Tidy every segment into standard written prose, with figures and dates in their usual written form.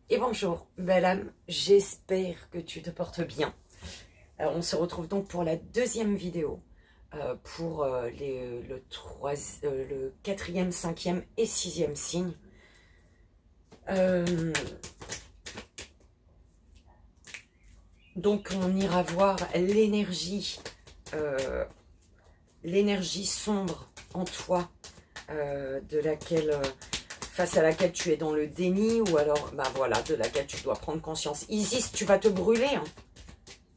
Et bonjour, belle âme, j'espère que tu te portes bien. Alors, on se retrouve donc pour la deuxième vidéo, pour le quatrième, cinquième et sixième signe. Donc on ira voir l'énergie sombre en toi, face à laquelle tu es dans le déni, ou alors, bah voilà, de laquelle tu dois prendre conscience. Isis, tu vas te brûler, hein.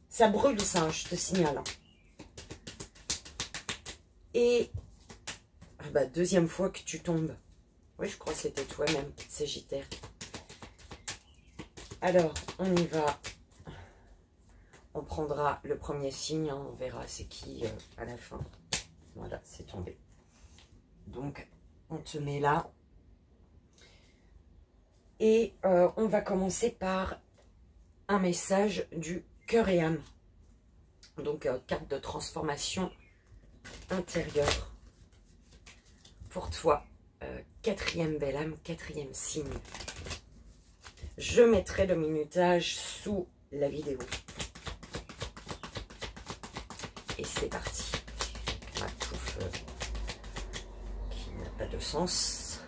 Ça brûle, ça, hein, je te signale. Hein. Et, bah, deuxième fois que tu tombes. Oui, je crois que c'était toi-même, Sagittaire. Alors, on y va. On prendra le premier signe, hein, on verra c'est qui à la fin. Voilà, c'est tombé. Donc, on te met là. Et on va commencer par un message du cœur et âme. Donc, carte de transformation intérieure. Pour toi, quatrième belle âme, quatrième signe. Je mettrai le minutage sous la vidéo. Et c'est parti. Ma touffe qui n'a pas de sens.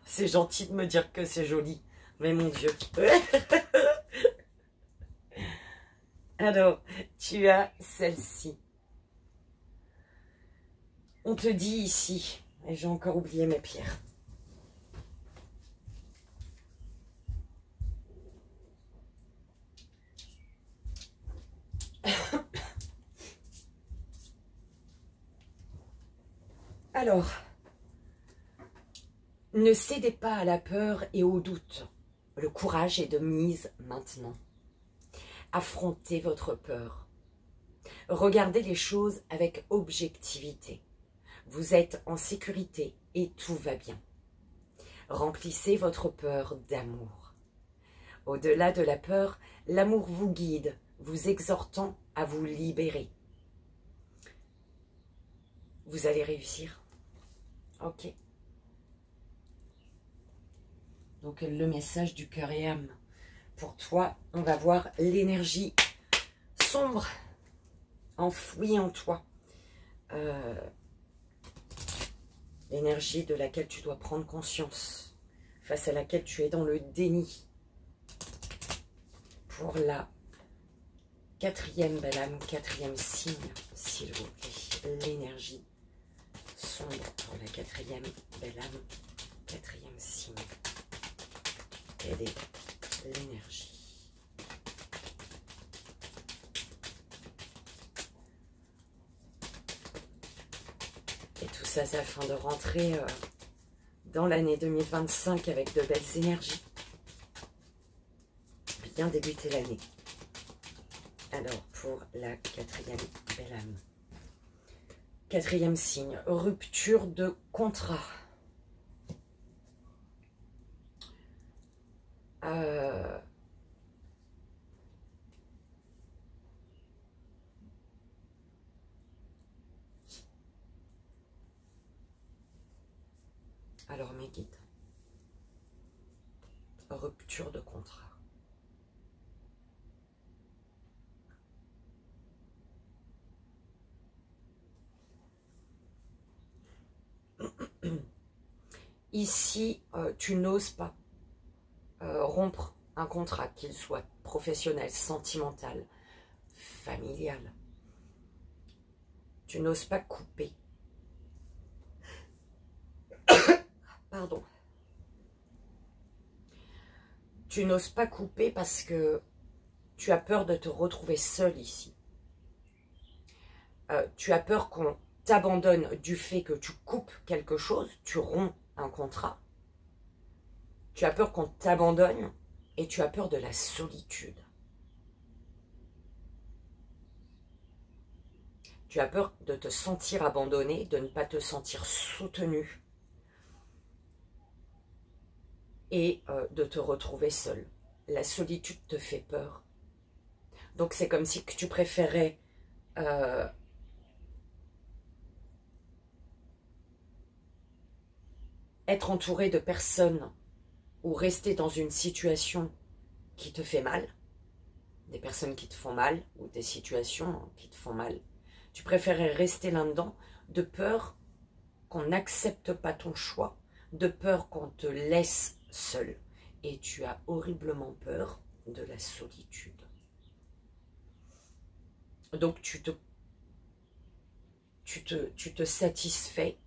C'est gentil de me dire que c'est joli. Mais mon Dieu. Alors, tu as celle-ci. On te dit ici, et j'ai encore oublié mes pierres. Alors, ne cédez pas à la peur et au doute. Le courage est de mise maintenant. Affrontez votre peur. Regardez les choses avec objectivité. Vous êtes en sécurité et tout va bien. Remplissez votre peur d'amour. Au-delà de la peur, l'amour vous guide, vous exhortant à vous libérer. Vous allez réussir. Ok. Donc le message du cœur et âme. Pour toi, on va voir l'énergie sombre enfouie en toi. L'énergie de laquelle tu dois prendre conscience. Face à laquelle tu es dans le déni. Pour la quatrième belle âme, quatrième signe, s'il vous plaît. L'énergie sombre pour la quatrième belle âme, quatrième signe. Quelle est l'énergie? Et tout ça, c'est afin de rentrer dans l'année 2025 avec de belles énergies. Bien débuter l'année. Alors, pour la quatrième belle âme. Quatrième signe, rupture de contrat. Alors, mes guides. Rupture de contrat. Ici, tu n'oses pas rompre un contrat, qu'il soit professionnel, sentimental, familial. Tu n'oses pas couper. Pardon. Tu n'oses pas couper parce que tu as peur de te retrouver seul ici. Tu as peur qu'on t'abandonne du fait que tu coupes quelque chose, tu romps un contrat. Tu as peur qu'on t'abandonne et tu as peur de la solitude. Tu as peur de te sentir abandonné, de ne pas te sentir soutenu et de te retrouver seul. La solitude te fait peur. Donc c'est comme si tu préférais être entouré de personnes ou rester dans une situation qui te fait mal, des personnes qui te font mal ou des situations qui te font mal. Tu préférais rester là-dedans de peur qu'on n'accepte pas ton choix, de peur qu'on te laisse seul. Et tu as horriblement peur de la solitude. Donc tu te satisfais,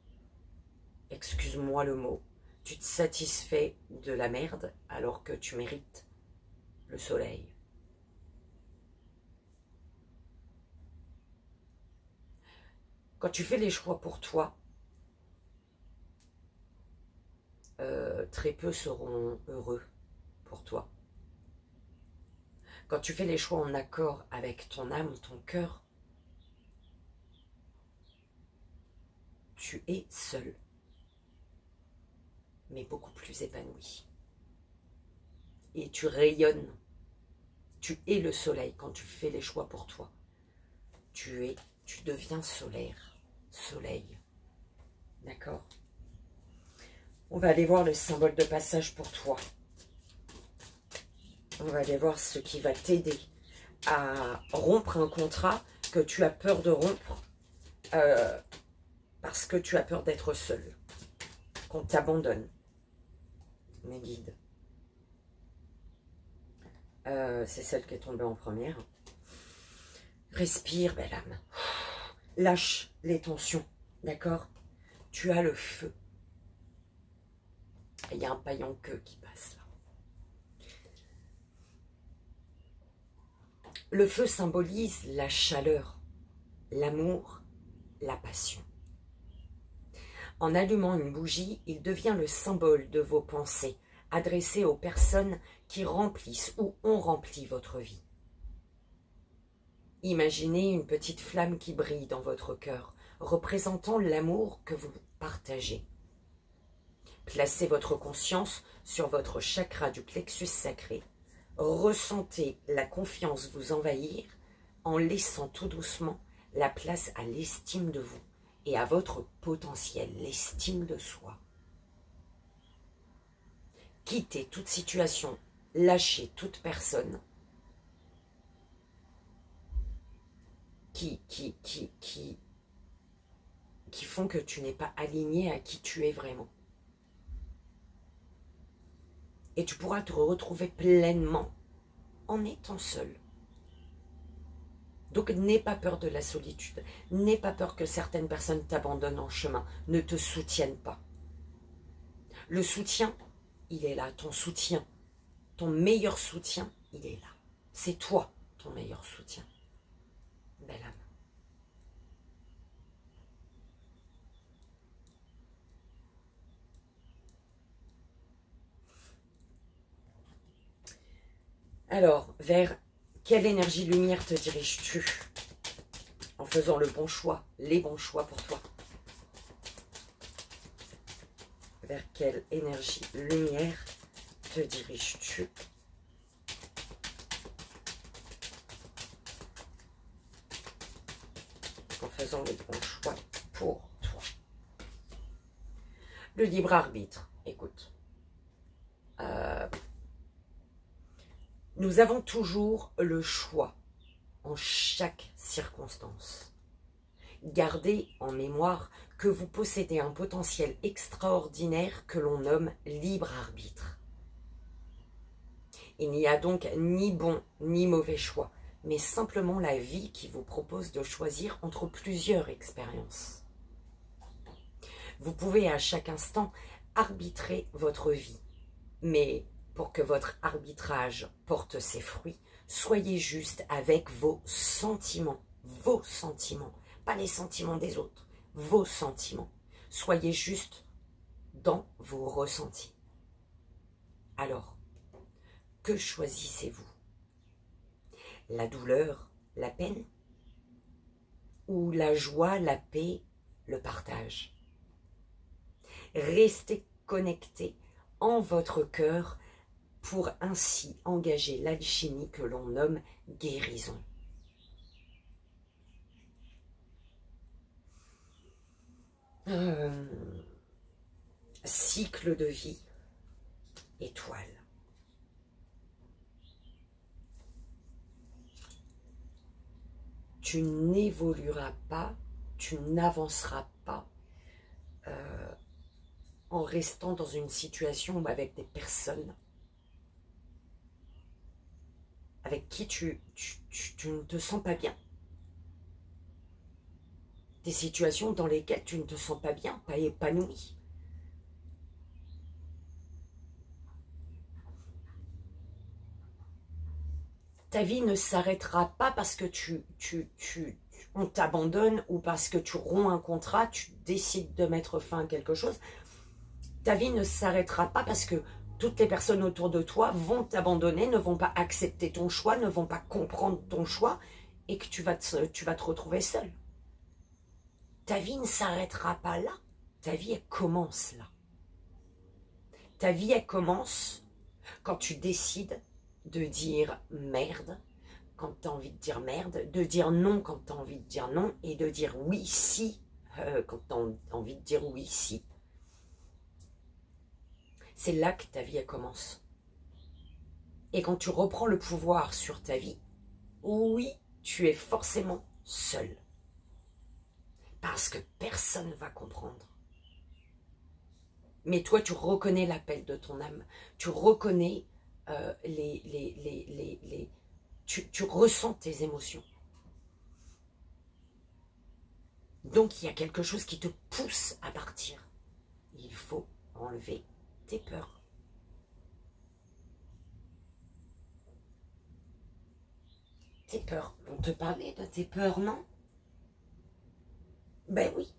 excuse-moi le mot, tu te satisfais de la merde alors que tu mérites le soleil. Quand tu fais les choix pour toi, très peu seront heureux pour toi. Quand tu fais les choix en accord avec ton âme, ton cœur, tu es seul, mais beaucoup plus épanoui. Et tu rayonnes. Tu es le soleil quand tu fais les choix pour toi. Tu deviens solaire, soleil. D'accord? On va aller voir le symbole de passage pour toi. On va aller voir ce qui va t'aider à rompre un contrat que tu as peur de rompre parce que tu as peur d'être seul, qu'on t'abandonne. Mes guides. C'est celle qui est tombée en première. Respire, belle âme. Lâche les tensions, d'accord? Tu as le feu. Il y a un paillant queue qui passe là. Le feu symbolise la chaleur, l'amour, la passion. En allumant une bougie, il devient le symbole de vos pensées, adressées aux personnes qui remplissent ou ont rempli votre vie. Imaginez une petite flamme qui brille dans votre cœur, représentant l'amour que vous partagez. Placez votre conscience sur votre chakra du plexus sacré. Ressentez la confiance vous envahir en laissant tout doucement la place à l'estime de vous et à votre potentiel, l'estime de soi. Quittez toute situation, lâchez toute personne qui font que tu n'es pas aligné à qui tu es vraiment. Et tu pourras te retrouver pleinement en étant seul. Donc n'aie pas peur de la solitude. N'aie pas peur que certaines personnes t'abandonnent en chemin, ne te soutiennent pas. Le soutien, il est là, ton soutien. Ton meilleur soutien, il est là. C'est toi, ton meilleur soutien. Belle âme. Alors, vers quelle énergie lumière te diriges-tu en faisant le bon choix, les bons choix pour toi? Vers quelle énergie lumière te diriges-tu en faisant les bons choix pour toi? Le libre arbitre, écoute. Nous avons toujours le choix en chaque circonstance. Gardez en mémoire que vous possédez un potentiel extraordinaire que l'on nomme libre arbitre. Il n'y a donc ni bon ni mauvais choix, mais simplement la vie qui vous propose de choisir entre plusieurs expériences. Vous pouvez à chaque instant arbitrer votre vie, mais pour que votre arbitrage porte ses fruits, soyez juste avec vos sentiments, pas les sentiments des autres, vos sentiments. Soyez juste dans vos ressentis. Alors, que choisissez-vous? La douleur, la peine? Ou la joie, la paix, le partage? Restez connectés en votre cœur pour ainsi engager l'alchimie que l'on nomme guérison. Cycle de vie, étoile. Tu n'évolueras pas, tu n'avanceras pas en restant dans une situation ou avec des personnes avec qui tu ne te sens pas bien. Des situations dans lesquelles tu ne te sens pas bien, pas épanoui. Ta vie ne s'arrêtera pas parce que on t'abandonne ou parce que tu romps un contrat, tu décides de mettre fin à quelque chose. Ta vie ne s'arrêtera pas parce que toutes les personnes autour de toi vont t'abandonner, ne vont pas accepter ton choix, ne vont pas comprendre ton choix et que tu vas te retrouver seul. Ta vie ne s'arrêtera pas là. Ta vie, elle commence là. Ta vie, elle commence quand tu décides de dire merde quand tu as envie de dire merde, de dire non quand tu as envie de dire non et de dire oui si quand tu as envie de dire oui si. C'est là que ta vie elle commence. Et quand tu reprends le pouvoir sur ta vie, oui, tu es forcément seul. Parce que personne ne va comprendre. Mais toi, tu reconnais l'appel de ton âme. Tu reconnais tu ressens tes émotions. Donc, il y a quelque chose qui te pousse à partir. Il faut enlever tes peurs. Tes peurs. On te parlait de tes peurs, non? Ben oui.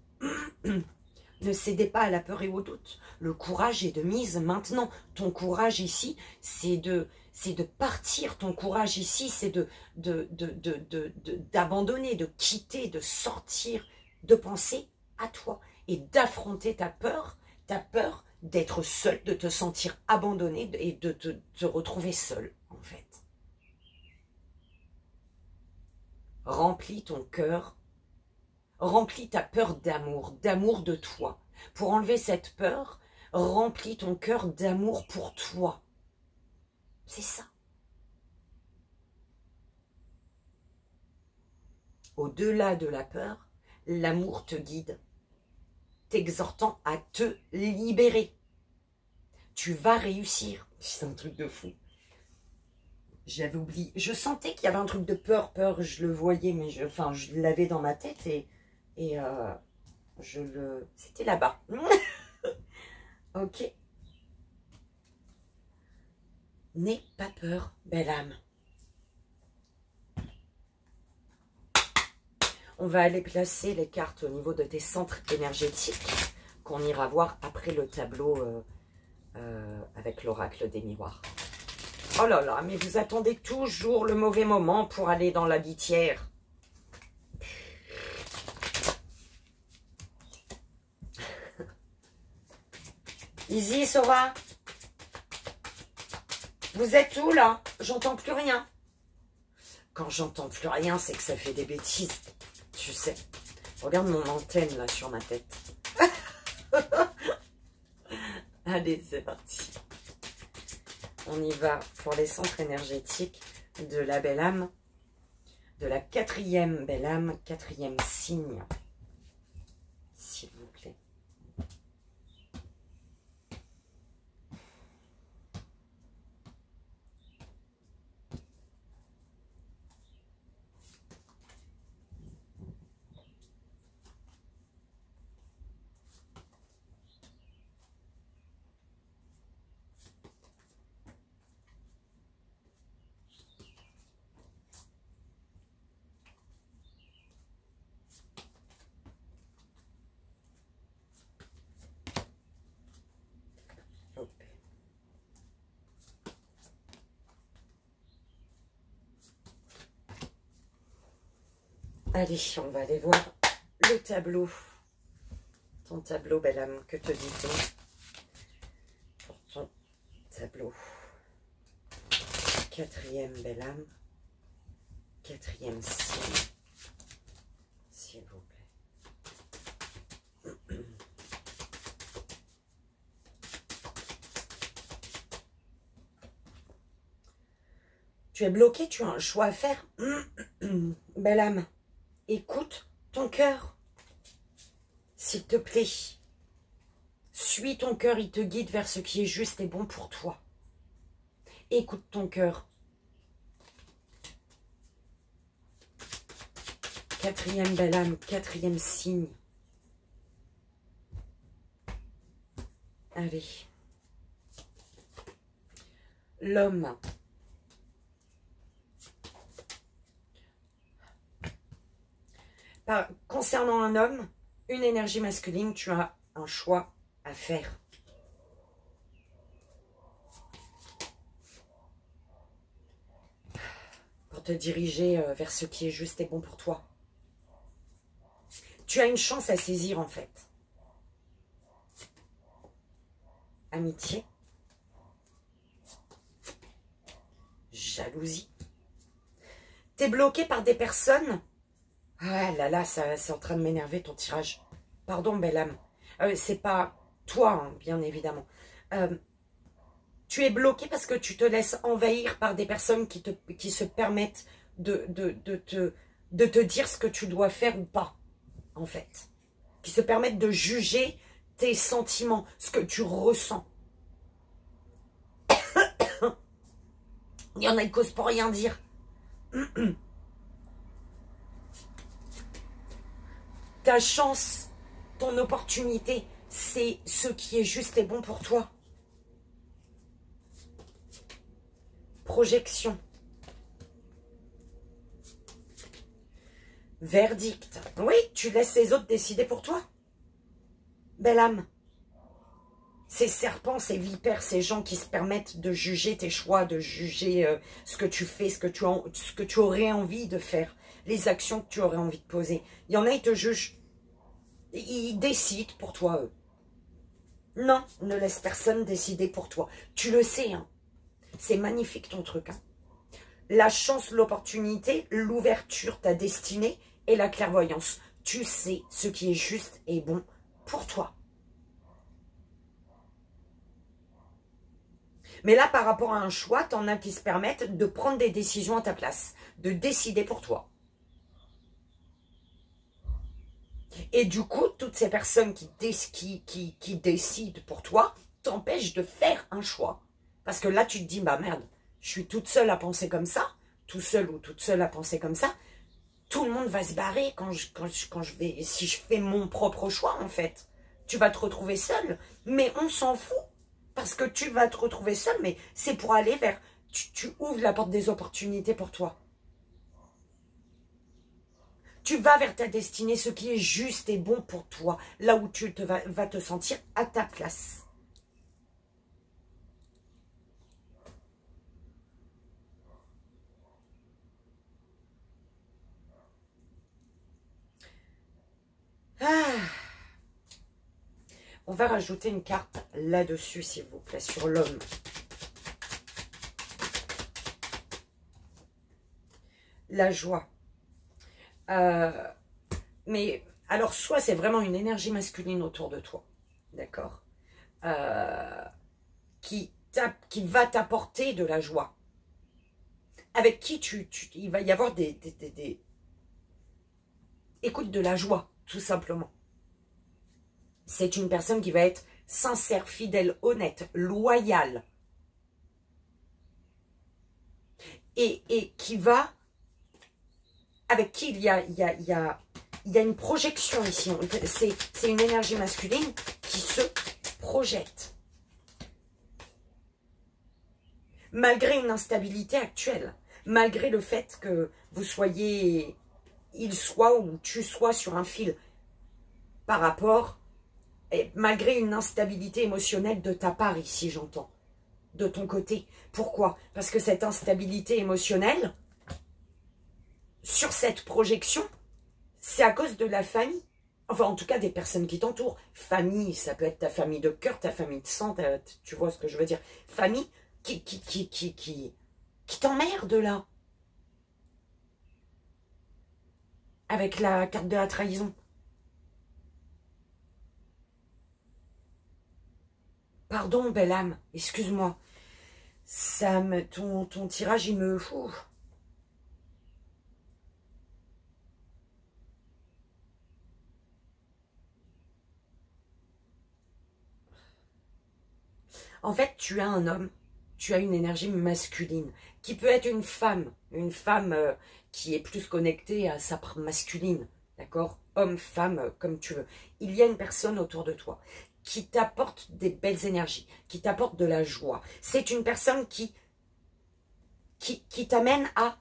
Ne cédez pas à la peur et au doute. Le courage est de mise maintenant. Ton courage ici, c'est de partir. Ton courage ici, c'est d'abandonner, de quitter, de sortir, de penser à toi et d'affronter ta peur d'être seul, de te sentir abandonné et de te retrouver seul, en fait. Remplis ton cœur. Remplis ta peur d'amour de toi. Pour enlever cette peur, remplis ton cœur d'amour pour toi. C'est ça. Au-delà de la peur, l'amour te guide, t'exhortant à te libérer. Tu vas réussir. C'est un truc de fou. J'avais oublié. Je sentais qu'il y avait un truc de peur, je le voyais, mais je l'avais dans ma tête et c'était là-bas. Ok. N'aie pas peur, belle âme. On va aller placer les cartes au niveau de tes centres énergétiques qu'on ira voir après le tableau avec l'oracle des miroirs. Oh là là, mais vous attendez toujours le mauvais moment pour aller dans la litière. Izzy, Sora, vous êtes où là? J'entends plus rien. Quand j'entends plus rien, c'est que ça fait des bêtises. Tu sais. Regarde mon antenne là sur ma tête. Allez, c'est parti. On y va pour les centres énergétiques de la belle âme. De la quatrième belle âme, quatrième signe. S'il vous plaît. Allez, on va aller voir le tableau. Ton tableau, belle âme, que te dit-on pour ton tableau? Quatrième belle âme, quatrième signe, s'il vous plaît. Tu es bloqué, tu as un choix à faire. Belle âme, écoute ton cœur. S'il te plaît, suis ton cœur, il te guide vers ce qui est juste et bon pour toi. Écoute ton cœur. Quatrième belle âme, quatrième signe. Allez. L'homme. Concernant un homme, une énergie masculine, tu as un choix à faire. Pour te diriger vers ce qui est juste et bon pour toi. Tu as une chance à saisir en fait. Amitié. Jalousie. T'es bloqué par des personnes. Ah là là, c'est en train de m'énerver ton tirage. Pardon, belle âme. C'est pas toi, hein, bien évidemment. Tu es bloqué parce que tu te laisses envahir par des personnes qui se permettent de te dire ce que tu dois faire ou pas, en fait. Qui se permettent de juger tes sentiments, ce que tu ressens. Il y en a qui causent pour rien dire. Ta chance, ton opportunité, c'est ce qui est juste et bon pour toi. Projection. Verdict. Oui, tu laisses les autres décider pour toi. Belle âme. Ces serpents, ces vipères, ces gens qui se permettent de juger tes choix, de juger ce que tu fais, ce que tu aurais envie de faire, les actions que tu aurais envie de poser. Il y en a, ils te jugent. Ils décident pour toi, eux. Non, ne laisse personne décider pour toi. Tu le sais, hein. C'est magnifique ton truc, hein. La chance, l'opportunité, l'ouverture, ta destinée et la clairvoyance. Tu sais ce qui est juste et bon pour toi. Mais là, par rapport à un choix, t'en as qui se permettent de prendre des décisions à ta place, de décider pour toi. Et du coup, toutes ces personnes qui décident pour toi t'empêchent de faire un choix. Parce que là, tu te dis, bah merde, je suis toute seule à penser comme ça, tout seul ou toute seule à penser comme ça. Tout le monde va se barrer si je fais mon propre choix, en fait. Tu vas te retrouver seule, mais on s'en fout. Parce que tu vas te retrouver seule, mais c'est pour aller vers... Tu ouvres la porte des opportunités pour toi. Tu vas vers ta destinée, ce qui est juste et bon pour toi. Là où tu vas te sentir à ta place. Ah. On va rajouter une carte là-dessus, s'il vous plaît, sur l'homme. La joie. Mais, alors, soit c'est vraiment une énergie masculine autour de toi, d'accord, qui va t'apporter de la joie. Avec qui il va y avoir écoute, de la joie, tout simplement. C'est une personne qui va être sincère, fidèle, honnête, loyale. Et qui va... Avec qui il y a une projection ici. C'est une énergie masculine qui se projette. Malgré une instabilité actuelle. Malgré le fait que vous soyez... Il soit ou tu sois sur un fil. Par rapport... Et malgré une instabilité émotionnelle de ta part ici, j'entends. De ton côté. Pourquoi? Parce que cette instabilité émotionnelle, sur cette projection, c'est à cause de la famille. Enfin, en tout cas, des personnes qui t'entourent. Famille, ça peut être ta famille de cœur, ta famille de sang, tu vois ce que je veux dire. Famille qui t'emmerde là. Avec la carte de la trahison. Pardon, belle âme, excuse-moi. ton tirage, il me... Ouf. En fait, tu as un homme, tu as une énergie masculine, qui peut être une femme qui est plus connectée à sa part masculine, d'accord? Homme, femme, comme tu veux. Il y a une personne autour de toi qui t'apporte des belles énergies, qui t'apporte de la joie. C'est une personne qui t'amène à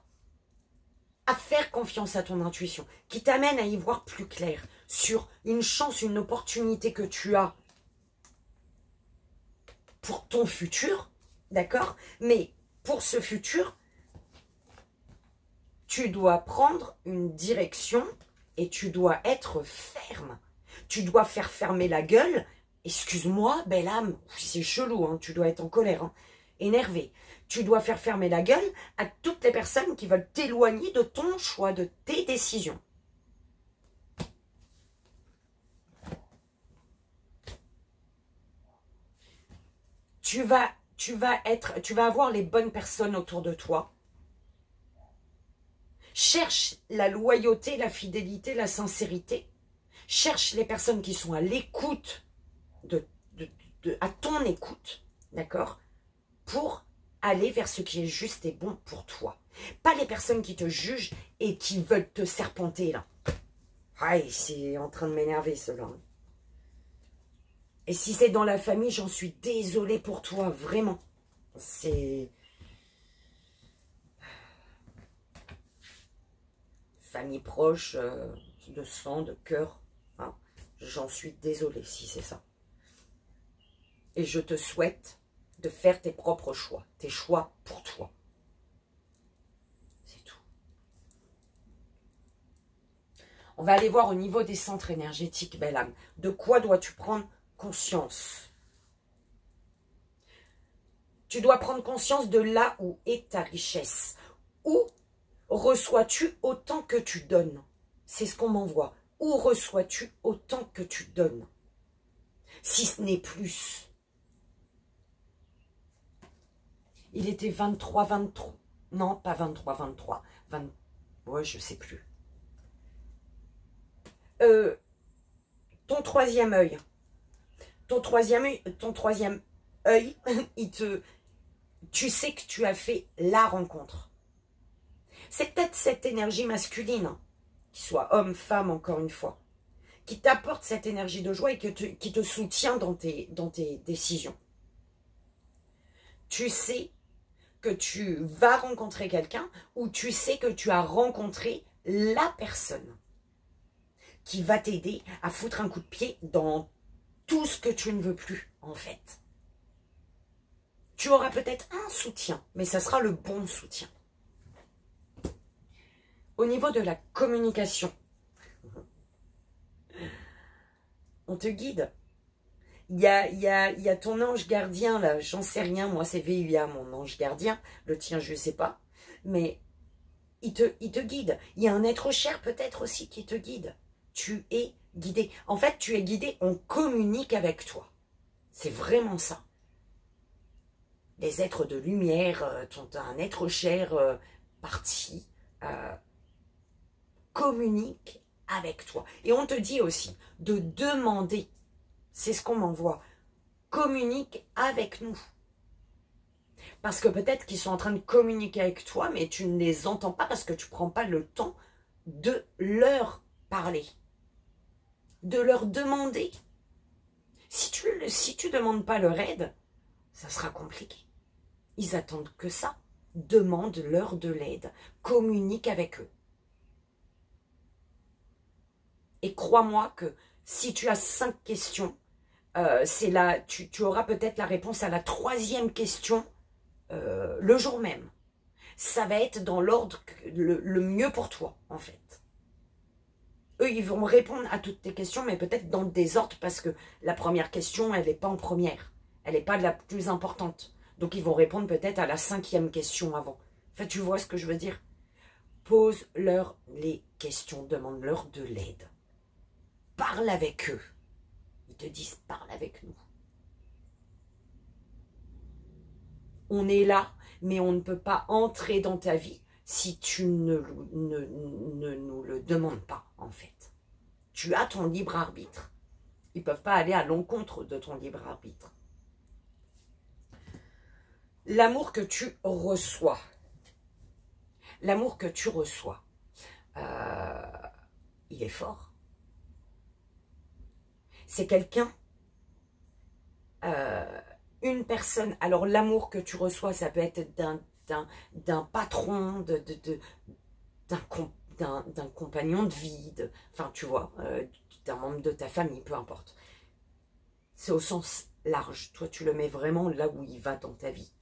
faire confiance à ton intuition, qui t'amène à y voir plus clair sur une chance, une opportunité que tu as pour ton futur, d'accord? Mais pour ce futur, tu dois prendre une direction et tu dois être ferme. Tu dois faire fermer la gueule. Excuse-moi, belle âme, c'est chelou, hein, tu dois être en colère, hein, énervé. Tu dois faire fermer la gueule à toutes les personnes qui veulent t'éloigner de ton choix, de tes décisions. Tu vas avoir les bonnes personnes autour de toi. Cherche la loyauté, la fidélité, la sincérité. Cherche les personnes qui sont à l'écoute, à ton écoute, d'accord? Pour aller vers ce qui est juste et bon pour toi. Pas les personnes qui te jugent et qui veulent te serpenter, là. Aïe, c'est en train de m'énerver, cela. Et si c'est dans la famille, j'en suis désolée pour toi, vraiment. C'est... famille proche, de sang, de cœur. Hein. J'en suis désolée si c'est ça. Et je te souhaite de faire tes propres choix. Tes choix pour toi. C'est tout. On va aller voir au niveau des centres énergétiques, belle âme. De quoi dois-tu prendre conscience? Tu dois prendre conscience de là où est ta richesse. Où reçois-tu autant que tu donnes? C'est ce qu'on m'envoie. Où reçois-tu autant que tu donnes? Si ce n'est plus. Il était 23, 23. Non, pas 23, 23. 20, ouais, je sais plus. Ton troisième œil. Ton troisième œil, tu sais que tu as fait la rencontre. C'est peut-être cette énergie masculine, hein, qu'il soit homme, femme, encore une fois, qui t'apporte cette énergie de joie et qui te soutient dans tes décisions. Tu sais que tu vas rencontrer quelqu'un ou tu sais que tu as rencontré la personne qui va t'aider à foutre un coup de pied dans tout ce que tu ne veux plus, en fait. Tu auras peut-être un soutien, mais ça sera le bon soutien. Au niveau de la communication, on te guide. Il y a ton ange gardien, là, j'en sais rien, moi c'est VUA, mon ange gardien, le tien je sais pas, mais il te guide. Il y a un être cher peut-être aussi qui te guide. Tu es guidé. En fait, tu es guidé, on communique avec toi. C'est vraiment ça. Les êtres de lumière, un être cher parti, communique avec toi. Et on te dit aussi de demander. C'est ce qu'on m'envoie. Communique avec nous. Parce que peut-être qu'ils sont en train de communiquer avec toi, mais tu ne les entends pas parce que tu ne prends pas le temps de leur parler. De leur demander. Si tu ne demandes pas leur aide, ça sera compliqué. Ils attendent que ça. Demande-leur de l'aide. Communique avec eux. Et crois-moi que si tu as 5 questions, tu auras peut-être la réponse à la 3e question le jour même. Ça va être dans l'ordre le mieux pour toi, en fait. Eux, ils vont répondre à toutes tes questions, mais peut-être dans le désordre, parce que la première question, elle n'est pas en première. Elle n'est pas la plus importante. Donc, ils vont répondre peut-être à la 5e question avant. Enfin, tu vois ce que je veux dire? Pose-leur les questions, demande-leur de l'aide. Parle avec eux. Ils te disent, parle avec nous. On est là, mais on ne peut pas entrer dans ta vie si tu ne nous le demandes pas, en fait. Tu as ton libre arbitre. Ils ne peuvent pas aller à l'encontre de ton libre arbitre. L'amour que tu reçois. L'amour que tu reçois. Il est fort. C'est quelqu'un, une personne. Alors l'amour que tu reçois, ça peut être d'un patron, d'un compagnon de vie, enfin tu vois, d'un membre de ta famille, peu importe. C'est au sens large. Toi, tu le mets vraiment là où il va dans ta vie.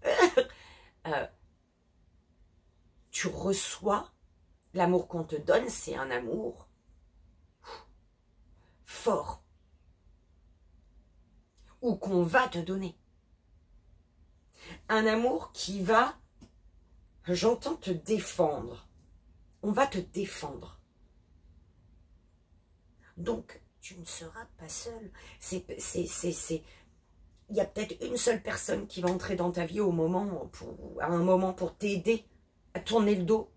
Tu reçois l'amour qu'on te donne, c'est un amour fort ou qu'on va te donner. Un amour qui va, j'entends te défendre. On va te défendre. Donc, tu ne seras pas seul. Il y a peut-être une seule personne qui va entrer dans ta vie à un moment pour t'aider à tourner le dos.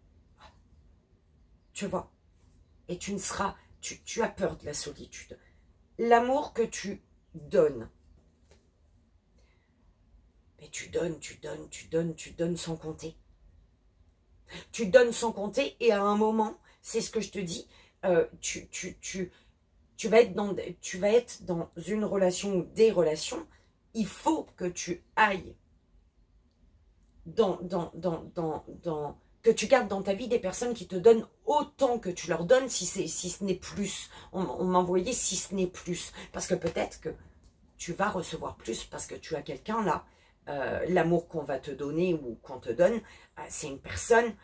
Tu vois. Et tu ne seras... Tu as peur de la solitude. L'amour que tu donnes. Mais tu donnes sans compter. Tu donnes sans compter et à un moment, c'est ce que je te dis, tu vas être dans une relation ou des relations, il faut que tu ailles que tu gardes dans ta vie des personnes qui te donnent autant que tu leur donnes, si ce n'est plus. On m'envoyait si ce n'est plus. Parce que peut-être que tu vas recevoir plus parce que tu as quelqu'un là. L'amour qu'on va te donner ou qu'on te donne, c'est une personne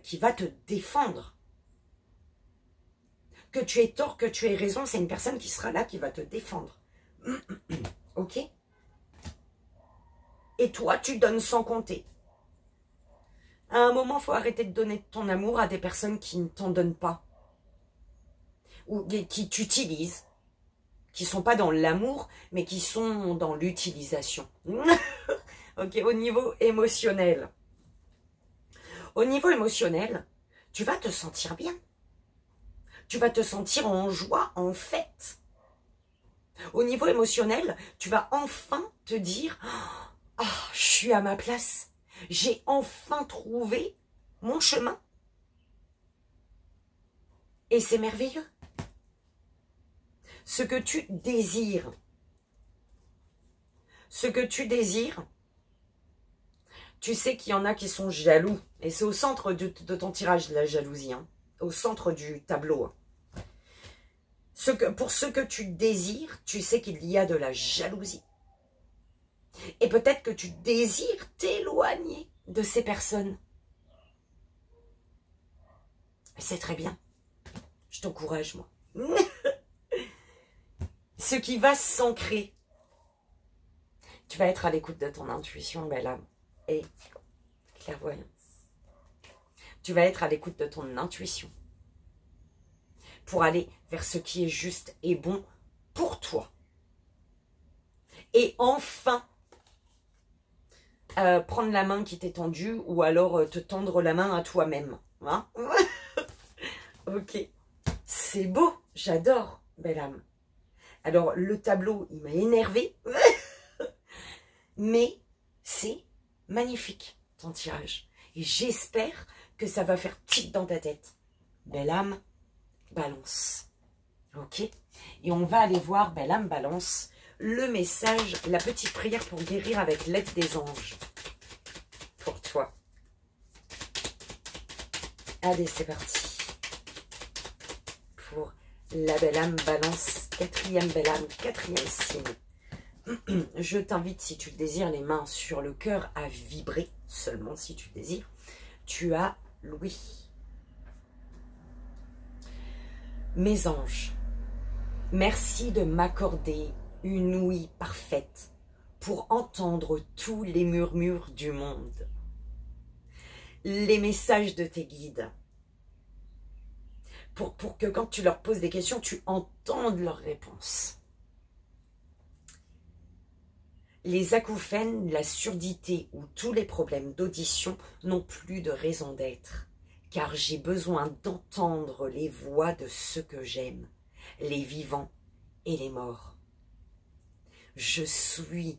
qui va te défendre. Que tu aies tort, que tu aies raison, c'est une personne qui sera là, qui va te défendre. Ok? Et toi, tu donnes sans compter. À un moment, il faut arrêter de donner ton amour à des personnes qui ne t'en donnent pas. Ou qui t'utilisent. Qui ne sont pas dans l'amour, mais qui sont dans l'utilisation. Ok, au niveau émotionnel. Au niveau émotionnel, tu vas te sentir bien. Tu vas te sentir en joie, en fête. Au niveau émotionnel, tu vas enfin te dire « Ah, je suis à ma place. J'ai enfin trouvé mon chemin. » Et c'est merveilleux. Ce que tu désires, tu sais qu'il y en a qui sont jaloux. Et c'est au centre de ton tirage, la jalousie. Hein, au centre du tableau. Hein. Pour ce que tu désires, tu sais qu'il y a de la jalousie. Et peut-être que tu désires t'éloigner de ces personnes. Et c'est très bien. Je t'encourage, moi. Ce qui va s'ancrer. Tu vas être à l'écoute de ton intuition, belle âme. Et clairvoyance. Tu vas être à l'écoute de ton intuition. Pour aller vers ce qui est juste et bon pour toi. Et enfin, prendre la main qui t'est tendue ou alors te tendre la main à toi-même. Hein? Ok. C'est beau, j'adore, belle âme. Alors, le tableau, il m'a énervé. Mais c'est magnifique, ton tirage. Et j'espère que ça va faire tic dans ta tête. Belle âme, balance. Ok? Et on va aller voir, belle âme, balance, le message, la petite prière pour guérir avec l'aide des anges. Pour toi. Allez, c'est parti. Pour la belle âme, balance, quatrième belle âme, quatrième signe. Je t'invite, si tu le désires, les mains sur le cœur à vibrer, seulement si tu le désires. Tu as Louis. Mes anges, merci de m'accorder une ouïe parfaite pour entendre tous les murmures du monde, les messages de tes guides, pour que quand tu leur poses des questions, tu entendes leurs réponses. Les acouphènes, la surdité ou tous les problèmes d'audition n'ont plus de raison d'être, car j'ai besoin d'entendre les voix de ceux que j'aime, les vivants et les morts. Je suis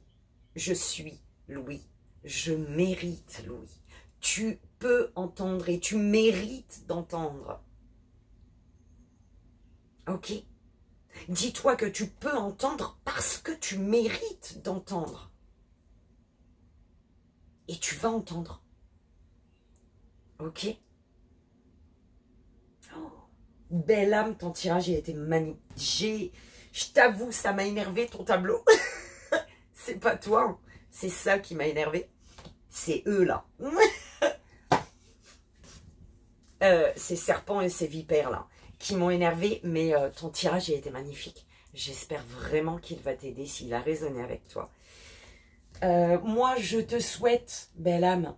Louis, je mérite Louis. Tu peux entendre et tu mérites d'entendre. Ok? Dis-toi que tu peux entendre parce que tu mérites d'entendre. Et tu vas entendre. Ok? Oh, belle âme, ton tirage il a été magnifique. Je t'avoue, ça m'a énervé ton tableau. C'est pas toi, hein. C'est ça qui m'a énervé. C'est eux là. Ces serpents et ces vipères là qui m'ont énervé, mais ton tirage il a été magnifique. J'espère vraiment qu'il va t'aider s'il a résonné avec toi. Moi, je te souhaite, belle âme,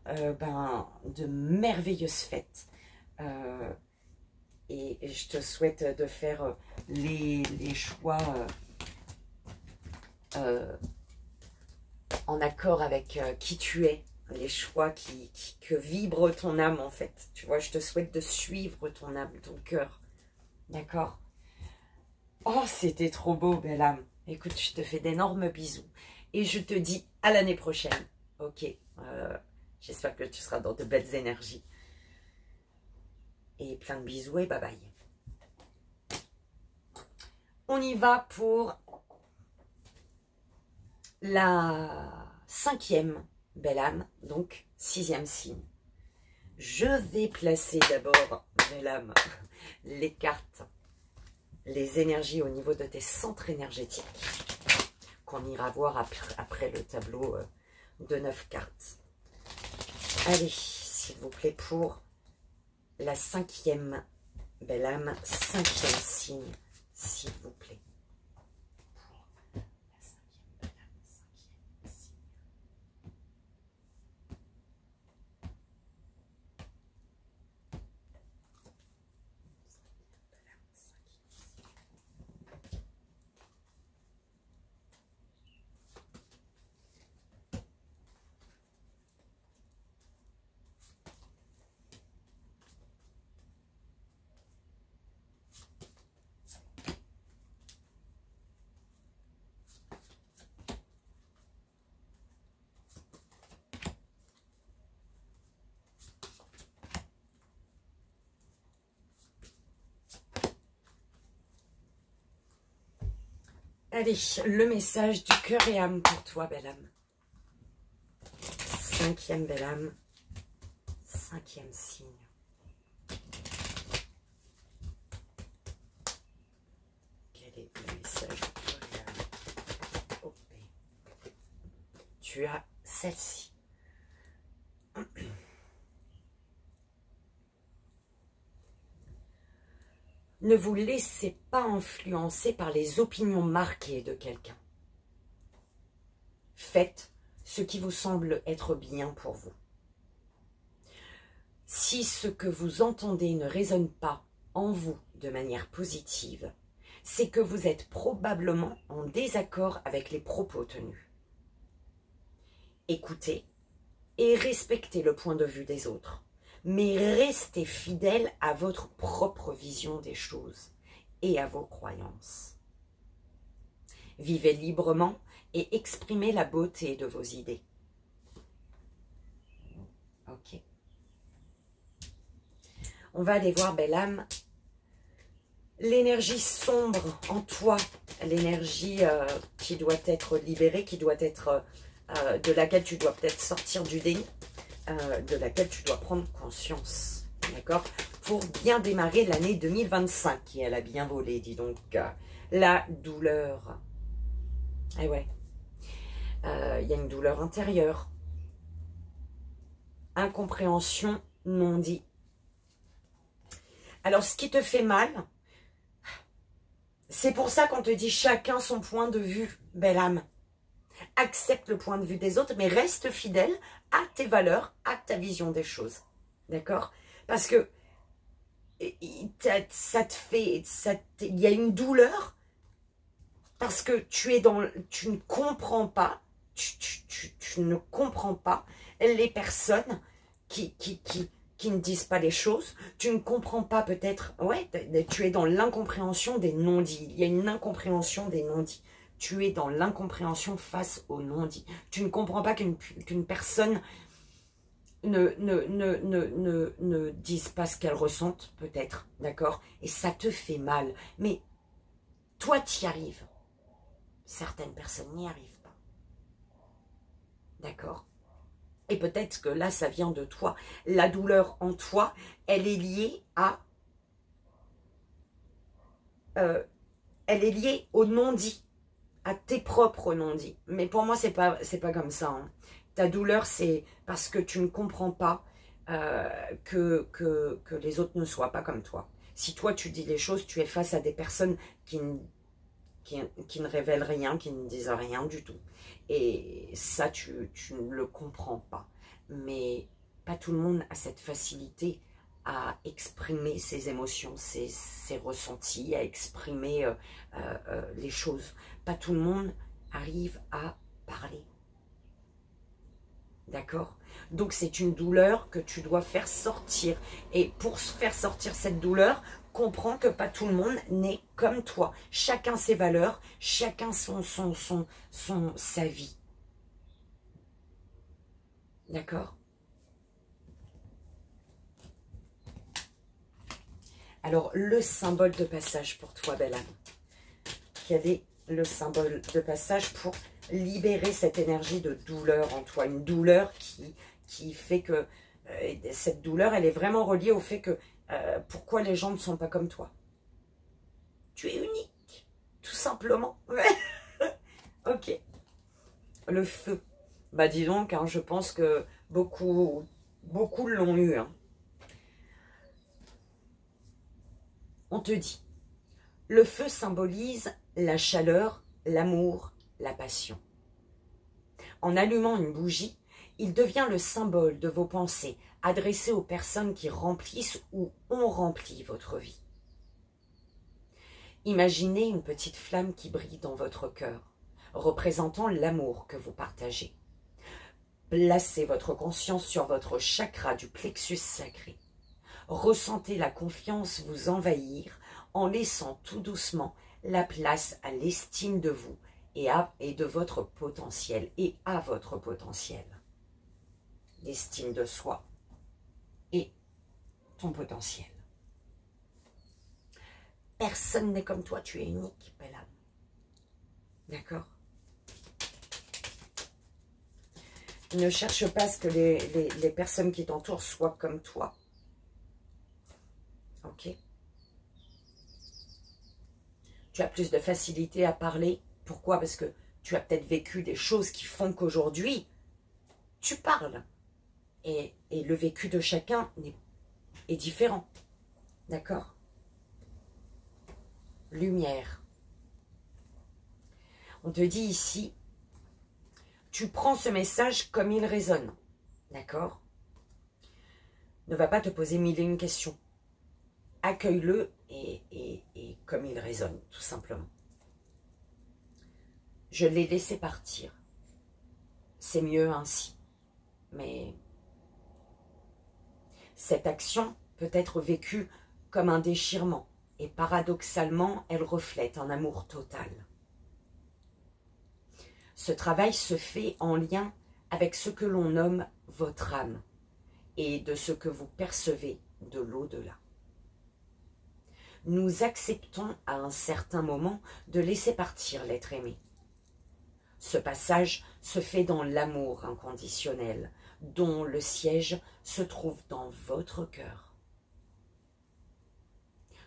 de merveilleuses fêtes. Et je te souhaite de faire les choix en accord avec qui tu es. Les choix que vibre ton âme, en fait. Tu vois, je te souhaite de suivre ton âme, ton cœur. D'accord? Oh, c'était trop beau, belle âme. Écoute, je te fais d'énormes bisous. Et je te dis à l'année prochaine. Ok. J'espère que tu seras dans de belles énergies. Et plein de bisous et bye bye. On y va pour la 5e belle âme, donc 6e signe. Je vais placer d'abord, belle âme, les cartes, les énergies au niveau de tes centres énergétiques, qu'on ira voir après le tableau de 9 cartes. Allez, s'il vous plaît, pour la 5e belle âme, 5e signe, s'il vous plaît. Allez, le message du cœur et âme pour toi, belle âme. 5e belle âme, 5e signe. Quel est le message du cœur et âme? Oh, tu as celle-ci. Ne vous laissez pas influencer par les opinions marquées de quelqu'un. Faites ce qui vous semble être bien pour vous. Si ce que vous entendez ne résonne pas en vous de manière positive, c'est que vous êtes probablement en désaccord avec les propos tenus. Écoutez et respectez le point de vue des autres. Mais restez fidèle à votre propre vision des choses et à vos croyances. Vivez librement et exprimez la beauté de vos idées. Ok. On va aller voir, belle âme, l'énergie sombre en toi, l'énergie qui doit être libérée, qui doit être, de laquelle tu dois peut-être sortir du déni. De laquelle tu dois prendre conscience, d'accord, pour bien démarrer l'année 2025, et elle a bien volé, dis donc, la douleur. Eh ouais, il y a une douleur intérieure, incompréhension non dit. Alors, ce qui te fait mal, c'est pour ça qu'on te dit chacun son point de vue, belle âme. Accepte le point de vue des autres, mais reste fidèle à tes valeurs, à ta vision des choses. D'accord? Parce que ça te fait... Il y a une douleur parce que tu ne comprends pas tu ne comprends pas les personnes qui ne disent pas les choses. Tu ne comprends pas peut-être, ouais, tu es dans l'incompréhension des non-dits. Il y a une incompréhension des non-dits. Tu es dans l'incompréhension face aux non-dits. Tu ne comprends pas qu'une personne ne dise pas ce qu'elle ressente, peut-être, d'accord? Et ça te fait mal. Mais toi, tu y arrives. Certaines personnes n'y arrivent pas. D'accord? Et peut-être que là, ça vient de toi. La douleur en toi, elle est liée à... elle est liée au non-dit, à tes propres non-dits. Mais pour moi, c'est pas comme ça. Hein. Ta douleur, c'est parce que tu ne comprends pas que les autres ne soient pas comme toi. Si toi, tu dis les choses, tu es face à des personnes qui ne révèlent rien, qui ne disent rien du tout. Et ça, tu ne le comprends pas. Mais pas tout le monde a cette facilité à exprimer ses émotions, ses ressentis, à exprimer les choses. Pas tout le monde arrive à parler. D'accord? Donc c'est une douleur que tu dois faire sortir. Et pour faire sortir cette douleur, comprends que pas tout le monde n'est comme toi. Chacun ses valeurs, chacun sa vie. D'accord? Alors, le symbole de passage pour toi, belle âme. Quel est le symbole de passage pour libérer cette énergie de douleur en toi? Une douleur qui fait que... cette douleur, elle est vraiment reliée au fait que... pourquoi les gens ne sont pas comme toi? Tu es unique, tout simplement. Ok. Le feu. Bah dis donc, hein, je pense que beaucoup l'ont eu. Hein. On te dit, le feu symbolise la chaleur, l'amour, la passion. En allumant une bougie, il devient le symbole de vos pensées adressées aux personnes qui remplissent ou ont rempli votre vie. Imaginez une petite flamme qui brille dans votre cœur, représentant l'amour que vous partagez. Placez votre conscience sur votre chakra du plexus sacré. Ressentez la confiance vous envahir en laissant tout doucement la place à l'estime de vous et de votre potentiel et à votre potentiel. L'estime de soi et ton potentiel. Personne n'est comme toi, tu es unique, belle âme. D'accord? Ne cherche pas à ce que les personnes qui t'entourent soient comme toi. Ok? Tu as plus de facilité à parler. Pourquoi? Parce que tu as peut-être vécu des choses qui font qu'aujourd'hui, tu parles. Et le vécu de chacun est différent. D'accord? Lumière. On te dit ici, tu prends ce message comme il résonne. D'accord? Ne va pas te poser mille et une questions. Accueille-le et comme il résonne, tout simplement. Je l'ai laissé partir. C'est mieux ainsi. Mais cette action peut être vécue comme un déchirement. Et paradoxalement, elle reflète un amour total. Ce travail se fait en lien avec ce que l'on nomme votre âme et de ce que vous percevez de l'au-delà. Nous acceptons à un certain moment de laisser partir l'être aimé. Ce passage se fait dans l'amour inconditionnel, dont le siège se trouve dans votre cœur.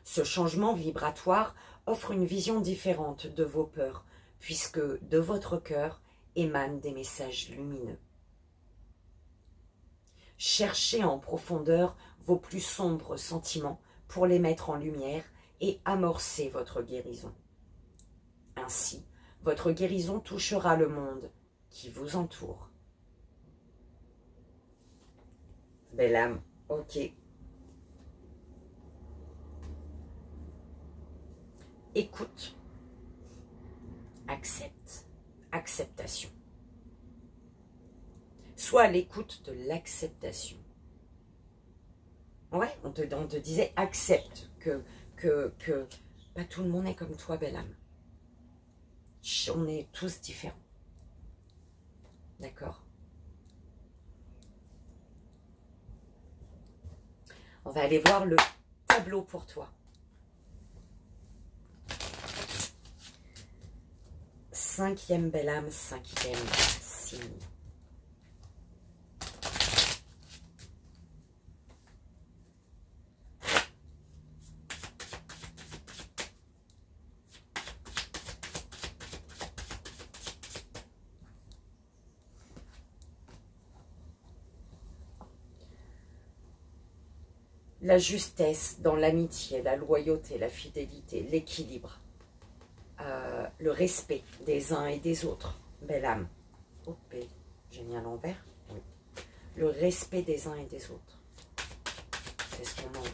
Ce changement vibratoire offre une vision différente de vos peurs, puisque de votre cœur émanent des messages lumineux. Cherchez en profondeur vos plus sombres sentiments pour les mettre en lumière et amorcer votre guérison. Ainsi, votre guérison touchera le monde qui vous entoure. Belle âme, ok. Écoute, accepte, acceptation. sois à l'écoute de l'acceptation. Ouais, on te disait accepte que pas tout le monde est comme toi, belle âme. On est tous différents. D'accord? On va aller voir le tableau pour toi. 5e belle âme, 5e signe. La justesse dans l'amitié, la loyauté, la fidélité, l'équilibre, le respect des uns et des autres, belle âme. Oh, j'ai mis à l'envers. Oui. Le respect des uns et des autres. C'est ce qu'on envoie.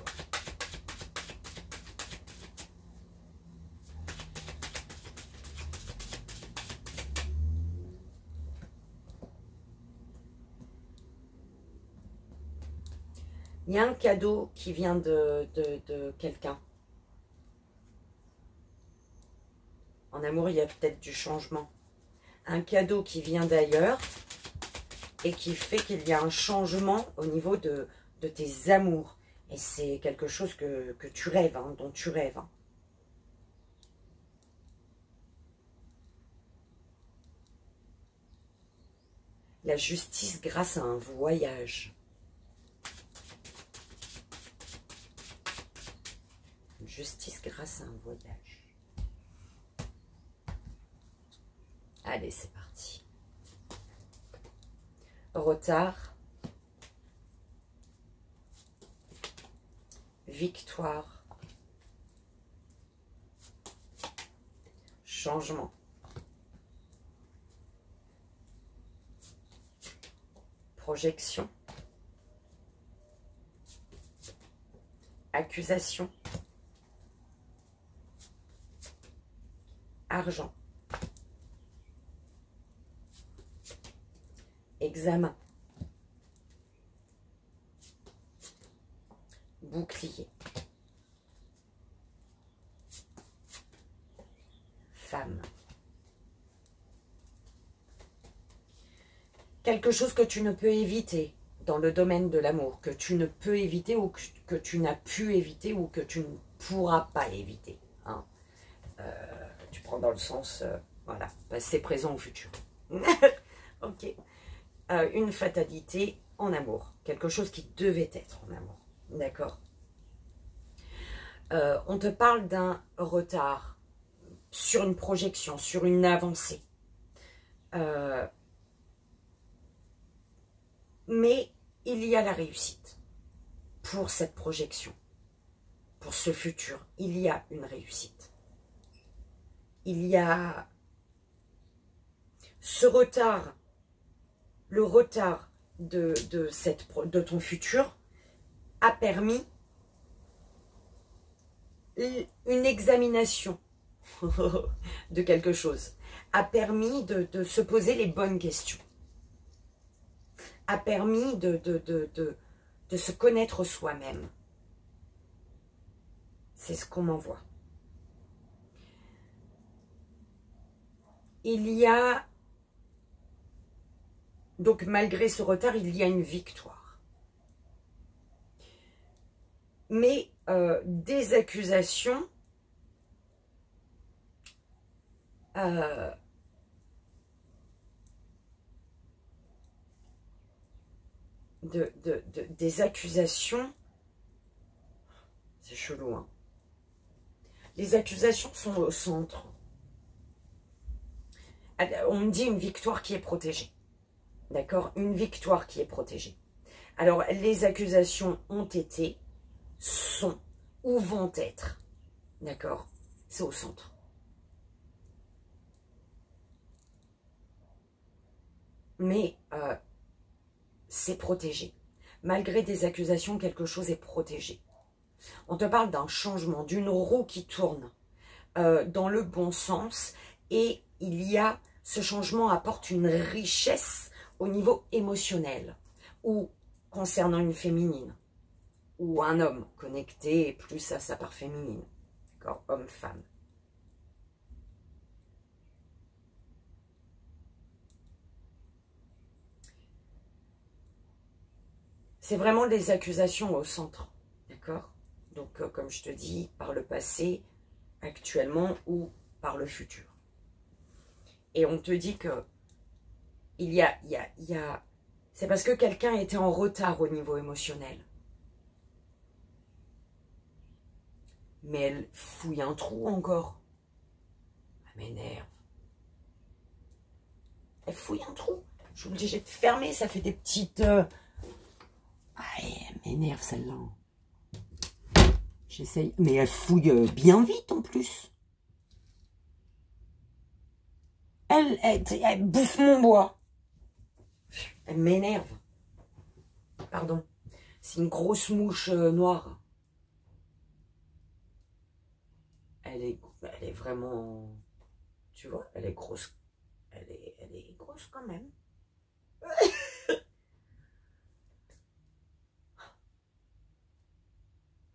Il y a un cadeau qui vient de quelqu'un. En amour, il y a peut-être du changement. Un cadeau qui vient d'ailleurs et qui fait qu'il y a un changement au niveau de tes amours. Et c'est quelque chose que tu rêves, hein, dont tu rêves. Hein. La justice grâce à un voyage. Justice grâce à un voyage. Allez, c'est parti. Retard. Victoire. Changement. Projection. Accusation. Argent. Examen. Bouclier. Femme. Quelque chose que tu ne peux éviter dans le domaine de l'amour, que tu ne peux éviter ou que tu n'as pu éviter ou que tu ne pourras pas éviter. Hein. Tu prends dans le sens, voilà, passé, présent ou futur. Ok. Une fatalité en amour. Quelque chose qui devait être en amour. D'accord. On te parle d'un retard sur une projection, sur une avancée. Mais il y a la réussite pour cette projection, pour ce futur. Il y a une réussite. Il y a ce retard, le retard de ton futur a permis une examination de quelque chose, a permis de se poser les bonnes questions, a permis de se connaître soi-même. C'est ce qu'on m'envoie. Il y a, donc malgré ce retard, il y a une victoire. Mais des accusations des accusations, c'est chelou, hein. Les accusations sont au centre. On me dit une victoire qui est protégée. D'accord? Une victoire qui est protégée. Alors, les accusations ont été, sont ou vont être. D'accord? C'est au centre. Mais c'est protégé. Malgré des accusations, quelque chose est protégé. On te parle d'un changement, d'une roue qui tourne dans le bon sens. Et il y a, ce changement apporte une richesse au niveau émotionnel ou concernant une féminine ou un homme connecté plus à sa part féminine, d'accord, homme-femme. C'est vraiment des accusations au centre, d'accord? Donc, comme je te dis, par le passé, actuellement ou par le futur. Et on te dit que c'est parce que quelqu'un était en retard au niveau émotionnel. Mais elle fouille un trou encore. Elle m'énerve. Elle fouille un trou. Je suis obligée de fermer, ça fait des petites... elle m'énerve celle-là. J'essaye. Mais elle fouille bien vite en plus. Elle bouffe mon bois. Elle m'énerve. Pardon. C'est une grosse mouche noire. Elle est vraiment... Tu vois, elle est grosse. Elle est grosse quand même.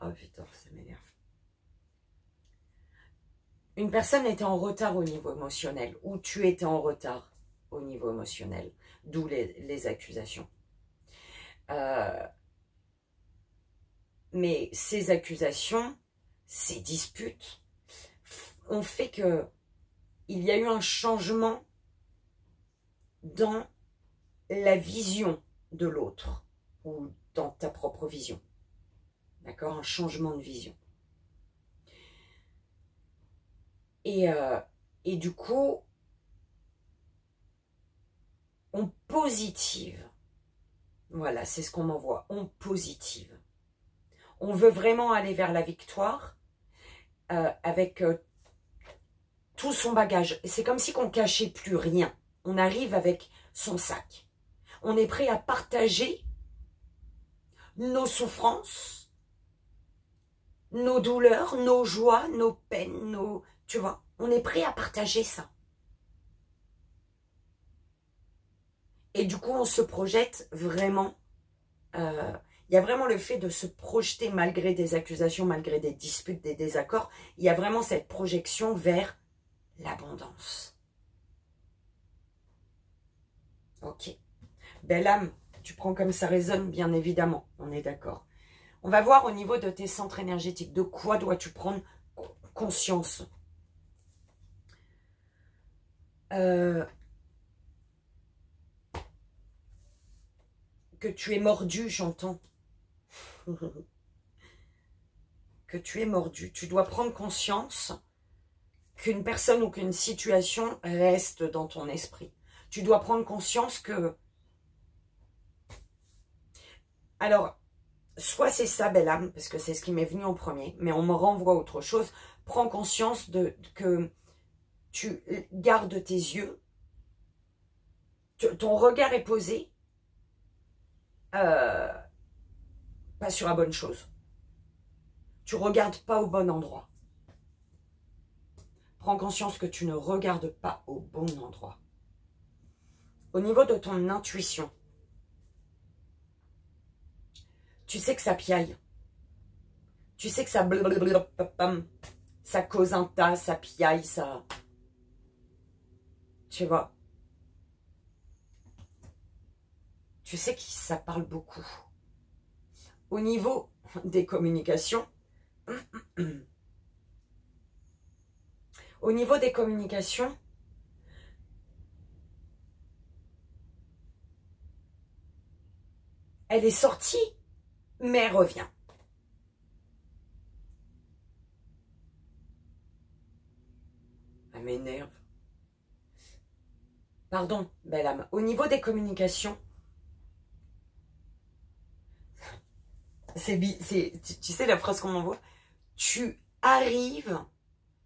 Oh putain, ça m'énerve. Une personne était en retard au niveau émotionnel, ou tu étais en retard au niveau émotionnel, d'où les accusations. Mais ces accusations, ces disputes, ont fait que il y a eu un changement dans la vision de l'autre, ou dans ta propre vision. D'accord? Un changement de vision. Et du coup, on positive. Voilà, c'est ce qu'on m'envoie. On positive. On veut vraiment aller vers la victoire avec tout son bagage. C'est comme si on ne cachait plus rien. On arrive avec son sac. On est prêt à partager nos souffrances, nos douleurs, nos joies, nos peines, nos... Tu vois, on est prêt à partager ça. Et du coup, on se projette vraiment. Il y a vraiment le fait de se projeter malgré des accusations, malgré des disputes, des désaccords. Il y a vraiment cette projection vers l'abondance. Ok. Belle âme, tu prends comme ça résonne, bien évidemment. On est d'accord. On va voir au niveau de tes centres énergétiques. De quoi dois-tu prendre conscience? Que tu es mordu, j'entends. Que tu es mordu. Tu dois prendre conscience qu'une personne ou qu'une situation reste dans ton esprit. Tu dois prendre conscience que... Alors, soit c'est ça, belle âme, parce que c'est ce qui m'est venu en premier, mais on me renvoie à autre chose. Prends conscience que tu gardes tes yeux, ton regard est posé, pas sur la bonne chose. Tu ne regardes pas au bon endroit. Prends conscience que tu ne regardes pas au bon endroit. Au niveau de ton intuition, tu sais que ça piaille. Tu sais que ça blablabla, ça cause un tas, ça piaille, ça... Tu vois. Tu sais que ça parle beaucoup. Au niveau des communications, au niveau des communications, elle est sortie, mais elle revient. Elle m'énerve. Pardon, belle âme. Au niveau des communications, tu sais la phrase qu'on m'envoie? Tu arrives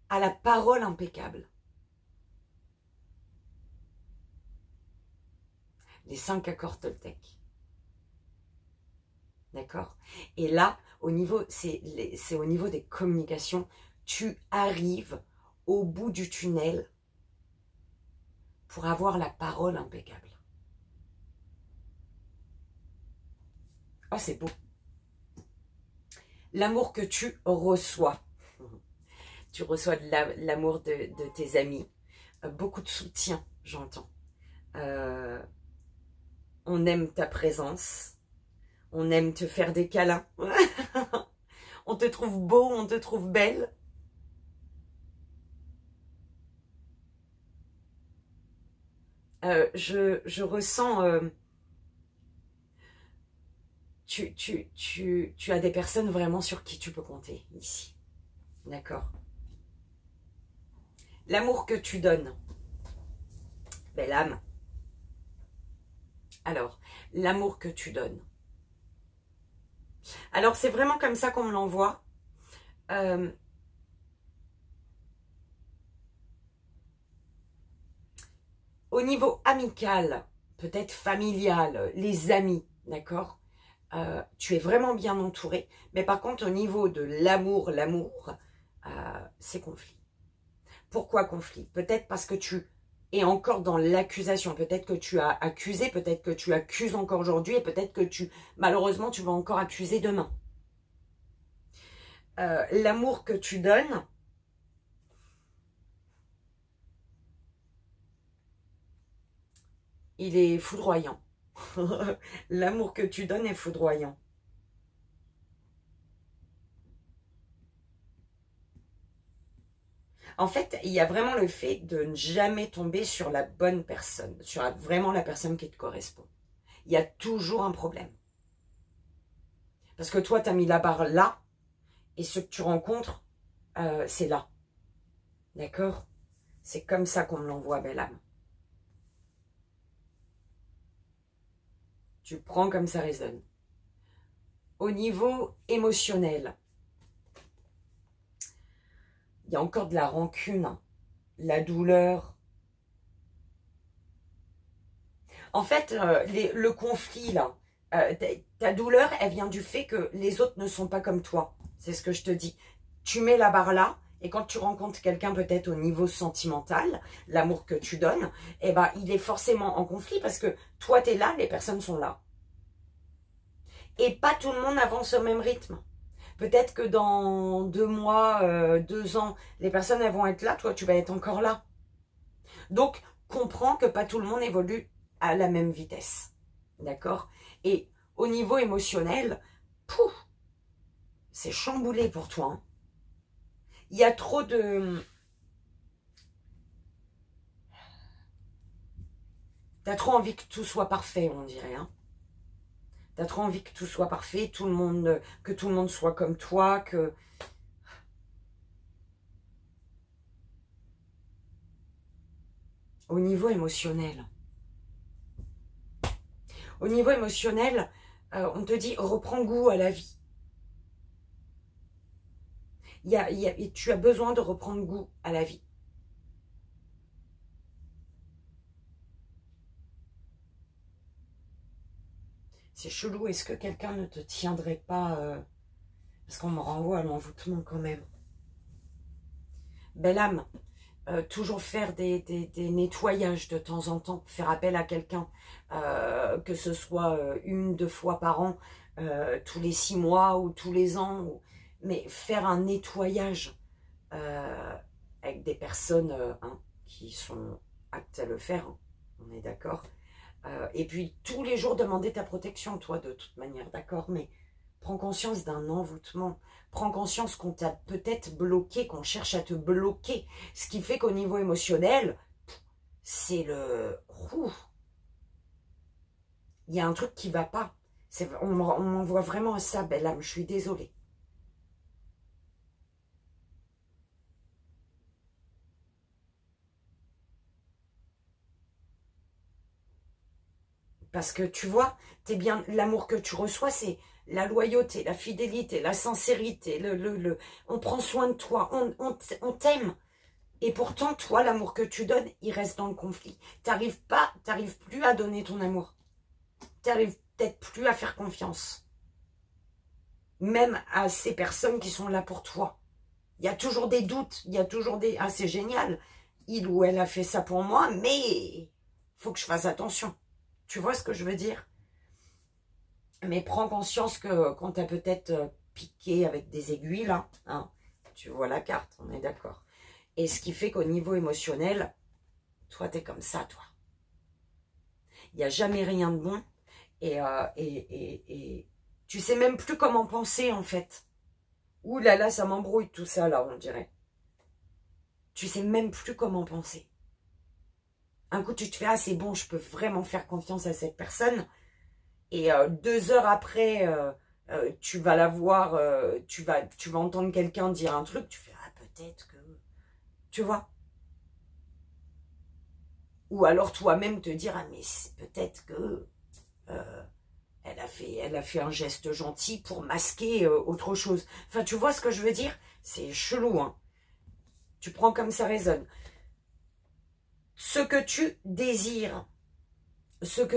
à la parole impeccable. Les 5 accords Toltec. D'accord? Et là, c'est au niveau des communications, tu arrives au bout du tunnel pour avoir la parole impeccable. Oh, c'est beau. L'amour que tu reçois. Tu reçois de l'amour de tes amis. Beaucoup de soutien, j'entends. On aime ta présence. On aime te faire des câlins. On te trouve beau, on te trouve belle. Je ressens... tu as des personnes vraiment sur qui tu peux compter ici. D'accord? L'amour que tu donnes. Belle âme. Alors, l'amour que tu donnes. Alors, c'est vraiment comme ça qu'on me l'envoie. Au niveau amical, peut-être familial, les amis, d'accord? Tu es vraiment bien entouré. Mais par contre, au niveau de l'amour, c'est conflit. Pourquoi conflit? Peut-être parce que tu es encore dans l'accusation. Peut-être que tu as accusé, peut-être que tu accuses encore aujourd'hui et peut-être que malheureusement, tu vas encore accuser demain. L'amour que tu donnes, il est foudroyant. L'amour que tu donnes est foudroyant. En fait, il y a vraiment le fait de ne jamais tomber sur la bonne personne, sur vraiment la personne qui te correspond. Il y a toujours un problème. Parce que toi, tu as mis la barre là, et ce que tu rencontres, c'est là. D'accord? C'est comme ça qu'on me l'envoie, belle âme. Tu prends comme ça résonne. Au niveau émotionnel, il y a encore de la rancune, la douleur. En fait, le conflit, là, ta douleur, elle vient du fait que les autres ne sont pas comme toi. C'est ce que je te dis. Tu mets la barre là, et quand tu rencontres quelqu'un peut-être au niveau sentimental, l'amour que tu donnes, eh ben, il est forcément en conflit parce que toi, tu es là, les personnes sont là. Et pas tout le monde avance au même rythme. Peut-être que dans 2 mois, 2 ans, les personnes elles vont être là, toi tu vas être encore là. Donc, comprends que pas tout le monde évolue à la même vitesse. D'accord? Et au niveau émotionnel, c'est chamboulé pour toi. Hein. Il y a trop de... T'as trop envie que tout soit parfait, on dirait. Hein. T'as trop envie que tout soit parfait, que tout le monde soit comme toi, que... Au niveau émotionnel. Au niveau émotionnel, on te dit, reprends goût à la vie. Tu as besoin de reprendre goût à la vie. C'est chelou, est-ce que quelqu'un ne te tiendrait pas parce qu'on me renvoie à l'envoûtement quand même. Belle âme, toujours faire des nettoyages de temps en temps, faire appel à quelqu'un, que ce soit 1, 2 fois par an, tous les 6 mois ou tous les ans, mais faire un nettoyage avec des personnes hein, qui sont aptes à le faire, hein, on est d'accord. Et puis tous les jours demander ta protection, toi de toute manière, d'accord, mais prends conscience d'un envoûtement, prends conscience qu'on t'a peut-être bloqué, qu'on cherche à te bloquer, ce qui fait qu'au niveau émotionnel, c'est le... Il y a un truc qui ne va pas. On m'envoie vraiment à ça, belle âme, je suis désolée. Parce que tu vois, t'es bien, l'amour que tu reçois, c'est la loyauté, la fidélité, la sincérité, on prend soin de toi, on t'aime. Et pourtant, toi, l'amour que tu donnes, il reste dans le conflit. T'arrives plus à donner ton amour. T'arrives peut-être plus à faire confiance. Même à ces personnes qui sont là pour toi. Il y a toujours des doutes, il y a toujours des... Ah, c'est génial, il ou elle a fait ça pour moi, mais il faut que je fasse attention. Tu vois ce que je veux dire? Mais prends conscience que quand tu as peut-être piqué avec des aiguilles, là, hein, tu vois la carte, on est d'accord. Et ce qui fait qu'au niveau émotionnel, toi, tu es comme ça, toi. Il n'y a jamais rien de bon. Et tu sais même plus comment penser, en fait. Ouh là là, ça m'embrouille tout ça, là, on dirait. Tu sais même plus comment penser. Un coup, tu te fais, ah, c'est bon, je peux vraiment faire confiance à cette personne. Et 2 heures après, tu vas la voir, tu vas entendre quelqu'un dire un truc, tu fais, ah, peut-être que... Tu vois? Ou alors toi-même te dire, ah, mais peut-être que... elle a fait un geste gentil pour masquer autre chose. Enfin, tu vois ce que je veux dire? C'est chelou, hein. Tu prends comme ça résonne. Ce que tu désires, pour ce que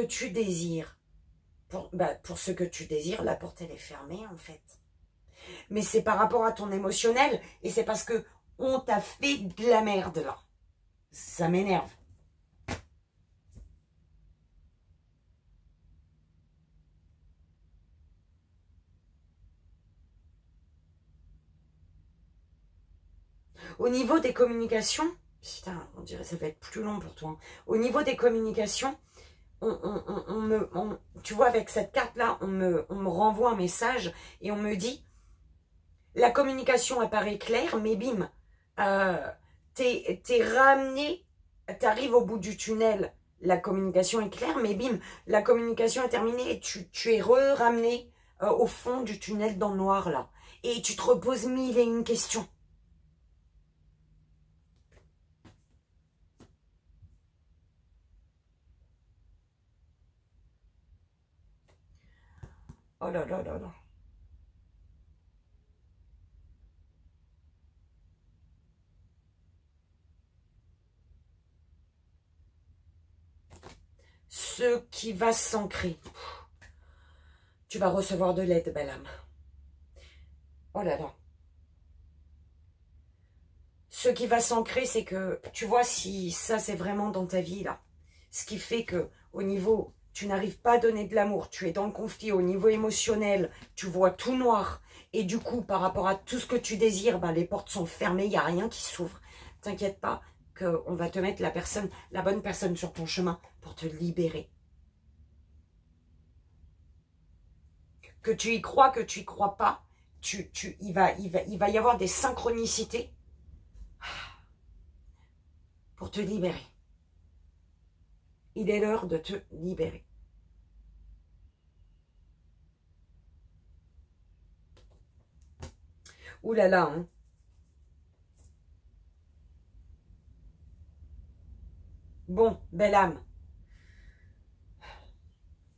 tu désires, la porte, elle est fermée, en fait. Mais c'est par rapport à ton émotionnel, et c'est parce que on t'a fait de la merde, là. Ça m'énerve. Au niveau des communications, putain, on dirait que ça va être plus long pour toi. Hein. Au niveau des communications, tu vois, avec cette carte-là, on me renvoie un message et on me dit, la communication apparaît claire, mais bim, t'es ramené, t'arrives au bout du tunnel, la communication est claire, mais bim, la communication est terminée et tu es ramené au fond du tunnel dans le noir, là. Et tu te reposes 1001 questions. Oh là là là là. Ce qui va s'ancrer. Tu vas recevoir de l'aide, belle âme. Oh là là. Ce qui va s'ancrer, c'est que, tu vois, si ça, c'est vraiment dans ta vie, là, ce qui fait que, au niveau, tu n'arrives pas à donner de l'amour, tu es dans le conflit, au niveau émotionnel, tu vois tout noir, et du coup, par rapport à tout ce que tu désires, ben, les portes sont fermées, il n'y a rien qui s'ouvre. T'inquiète pas, qu'on va te mettre la bonne personne sur ton chemin pour te libérer. Que tu y crois, que tu y crois pas, il va y avoir des synchronicités pour te libérer. Il est l'heure de te libérer. Ouh là là, hein. Bon, belle âme.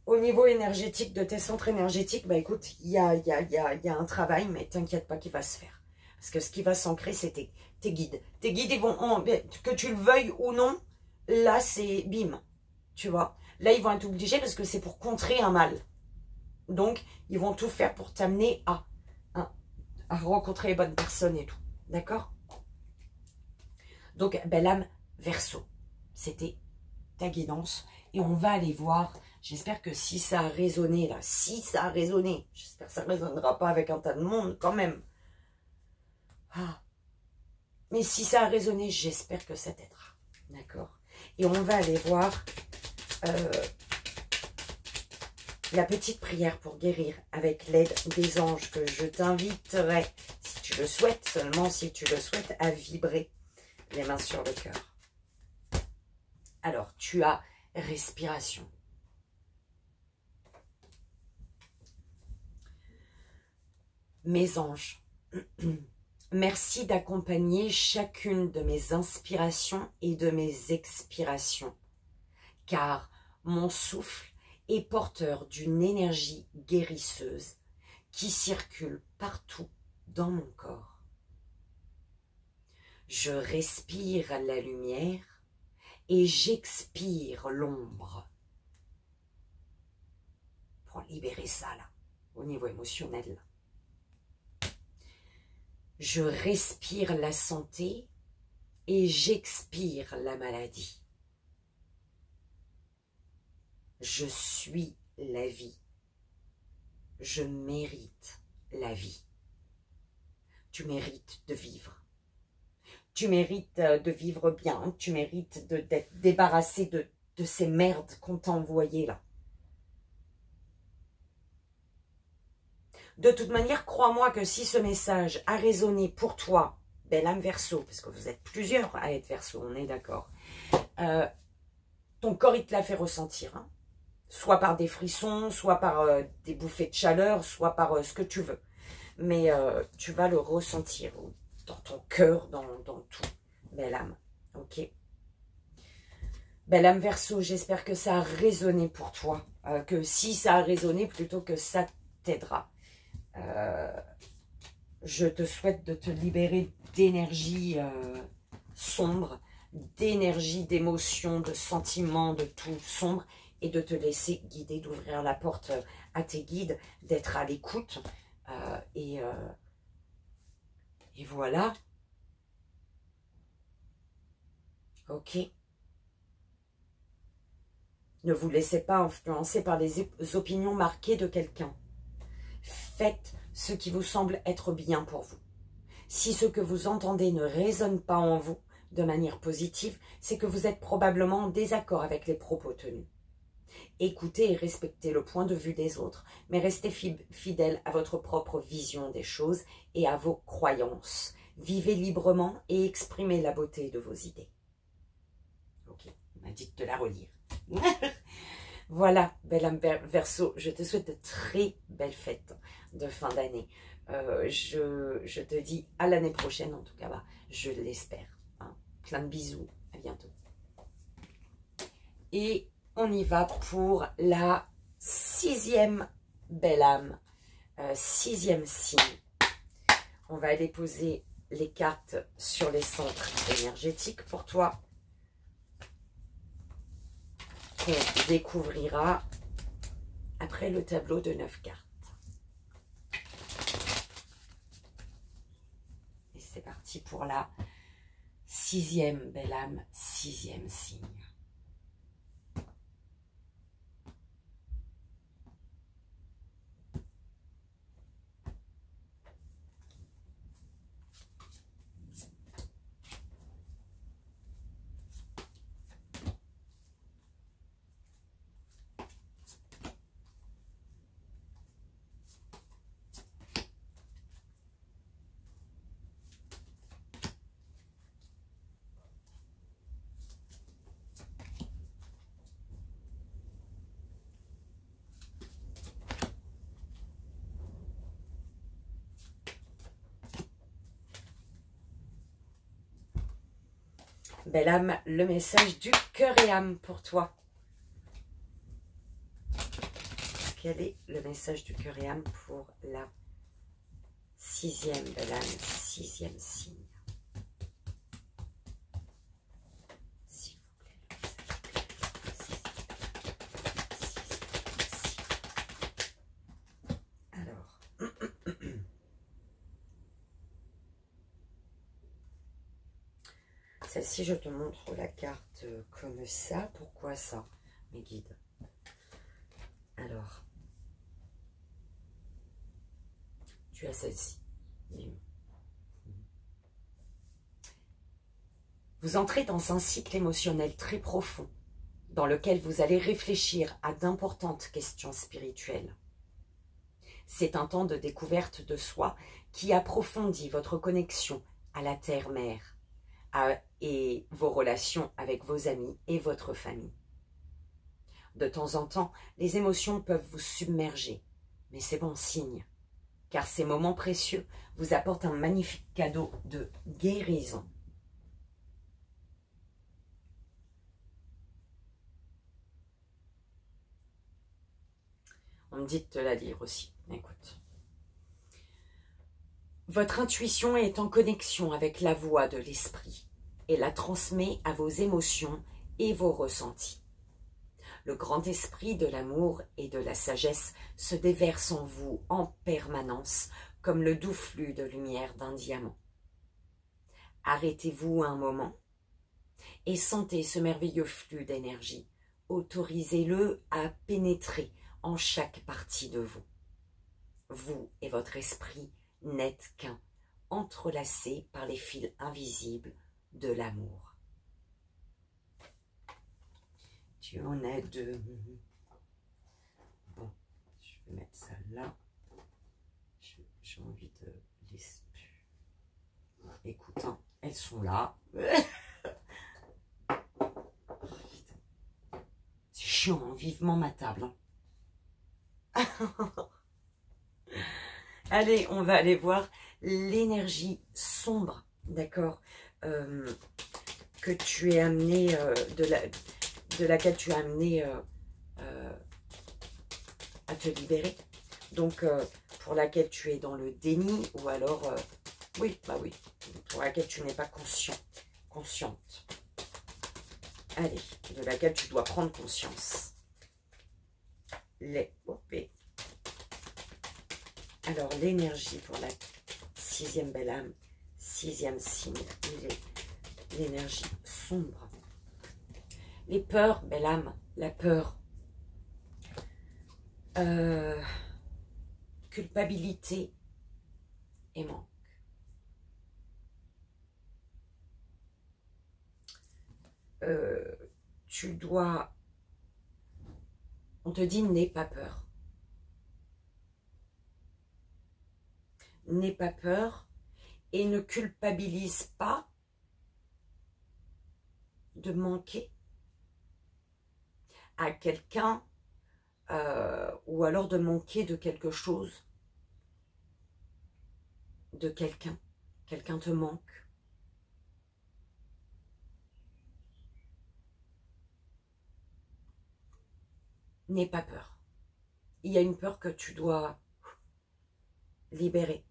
Au niveau énergétique de tes centres énergétiques, bah écoute, il y a un travail, mais t'inquiète pas qu'il va se faire. Parce que ce qui va s'ancrer, c'est tes guides. Tes guides, ils vont, que tu le veuilles ou non, là, c'est bim. Tu vois, là, ils vont être obligés parce que c'est pour contrer un mal. Donc, ils vont tout faire pour t'amener à rencontrer les bonnes personnes et tout. D'accord? Donc, belle âme, Verseau. C'était ta guidance. Et on va aller voir. J'espère que si ça a résonné, là, si ça a résonné, j'espère que ça ne résonnera pas avec un tas de monde quand même. Ah. Mais si ça a résonné, j'espère que ça t'aidera. D'accord? Et on va aller voir la petite prière pour guérir avec l'aide des anges que je t'inviterai, si tu le souhaites, seulement si tu le souhaites, à vibrer les mains sur le cœur. Alors, tu as respiration. Mes anges, merci d'accompagner chacune de mes inspirations et de mes expirations, car mon souffle est porteur d'une énergie guérisseuse qui circule partout dans mon corps. Je respire la lumière et j'expire l'ombre pour libérer ça là, au niveau émotionnel. Je respire la santé et j'expire la maladie. Je suis la vie je mérite la vie. Tu mérites de vivre. Tu mérites de vivre bien. Tu mérites d'être débarrassé de ces merdes qu'on t'a envoyées là. De toute manière, crois-moi que si ce message a résonné pour toi, belle âme Verseau, parce que vous êtes plusieurs à être Verseau, on est d'accord, ton corps, il te l'a fait ressentir. Hein. Soit par des frissons, soit par des bouffées de chaleur, soit par ce que tu veux. Mais tu vas le ressentir dans ton cœur, dans tout. Belle âme, ok. Belle âme Verseau, j'espère que ça a résonné pour toi. Que si ça a résonné, plutôt que ça t'aidera. Je te souhaite de te libérer d'énergie sombre, d'énergie, d'émotion, de sentiments, de tout sombre, et de te laisser guider, d'ouvrir la porte à tes guides, d'être à l'écoute. Et voilà. Ok. Ne vous laissez pas influencer par les opinions marquées de quelqu'un. Faites ce qui vous semble être bien pour vous. Si ce que vous entendez ne résonne pas en vous de manière positive, c'est que vous êtes probablement en désaccord avec les propos tenus. Écoutez et respectez le point de vue des autres, mais restez fidèle à votre propre vision des choses et à vos croyances. Vivez librement et exprimez la beauté de vos idées. Ok, on m'a dit de te la relire. Voilà, belle âme Verseau, je te souhaite de très belles fêtes de fin d'année. Je te dis à l'année prochaine, en tout cas, bah, je l'espère. Hein. Plein de bisous, à bientôt. Et on y va pour la 6e belle âme, 6e signe. On va aller poser les cartes sur les centres énergétiques pour toi. On découvrira après le tableau de 9 cartes. Et c'est parti pour la 6e belle âme, 6e signe. Belle âme, le message du cœur et âme pour toi. Quel est le message du cœur et âme pour la 6e belle âme, 6e signe? S'il vous plaît, le message alors, celle-ci, je te montre la carte comme ça. Pourquoi ça, mes guides? Alors, tu as celle-ci. Vous entrez dans un cycle émotionnel très profond, dans lequel vous allez réfléchir à d'importantes questions spirituelles. C'est un temps de découverte de soi qui approfondit votre connexion à la terre-mère et vos relations avec vos amis et votre famille. De temps en temps, les émotions peuvent vous submerger, mais c'est bon signe, car ces moments précieux vous apportent un magnifique cadeau de guérison. On me dit de te la lire aussi, écoute. Votre intuition est en connexion avec la voix de l'esprit et la transmet à vos émotions et vos ressentis. Le grand esprit de l'amour et de la sagesse se déverse en vous en permanence comme le doux flux de lumière d'un diamant. Arrêtez-vous un moment et sentez ce merveilleux flux d'énergie. Autorisez-le à pénétrer en chaque partie de vous. vous et votre esprit n'êtes qu'un, entrelacés par les fils invisibles de l'amour. Tu en as deux. Bon, je vais mettre ça là. J'ai envie de les... Écoute, hein, elles sont là. C'est chiant, hein, vivement ma table. Hein. Allez, on va aller voir l'énergie sombre, d'accord, que tu es amené, de laquelle tu es amené à te libérer. Donc, pour laquelle tu es dans le déni, ou alors, oui, bah oui, pour laquelle tu n'es pas consciente. Allez, de laquelle tu dois prendre conscience. Alors, l'énergie pour la 6e belle âme, 6e signe, l'énergie sombre. Les peurs, belle âme, la peur. Culpabilité et manque. Tu dois... On te dit, n'aie pas peur. N'aie pas peur et ne culpabilise pas de manquer à quelqu'un ou alors de manquer de quelque chose, de quelqu'un. Quelqu'un te manque. N'aie pas peur. Il y a une peur que tu dois libérer.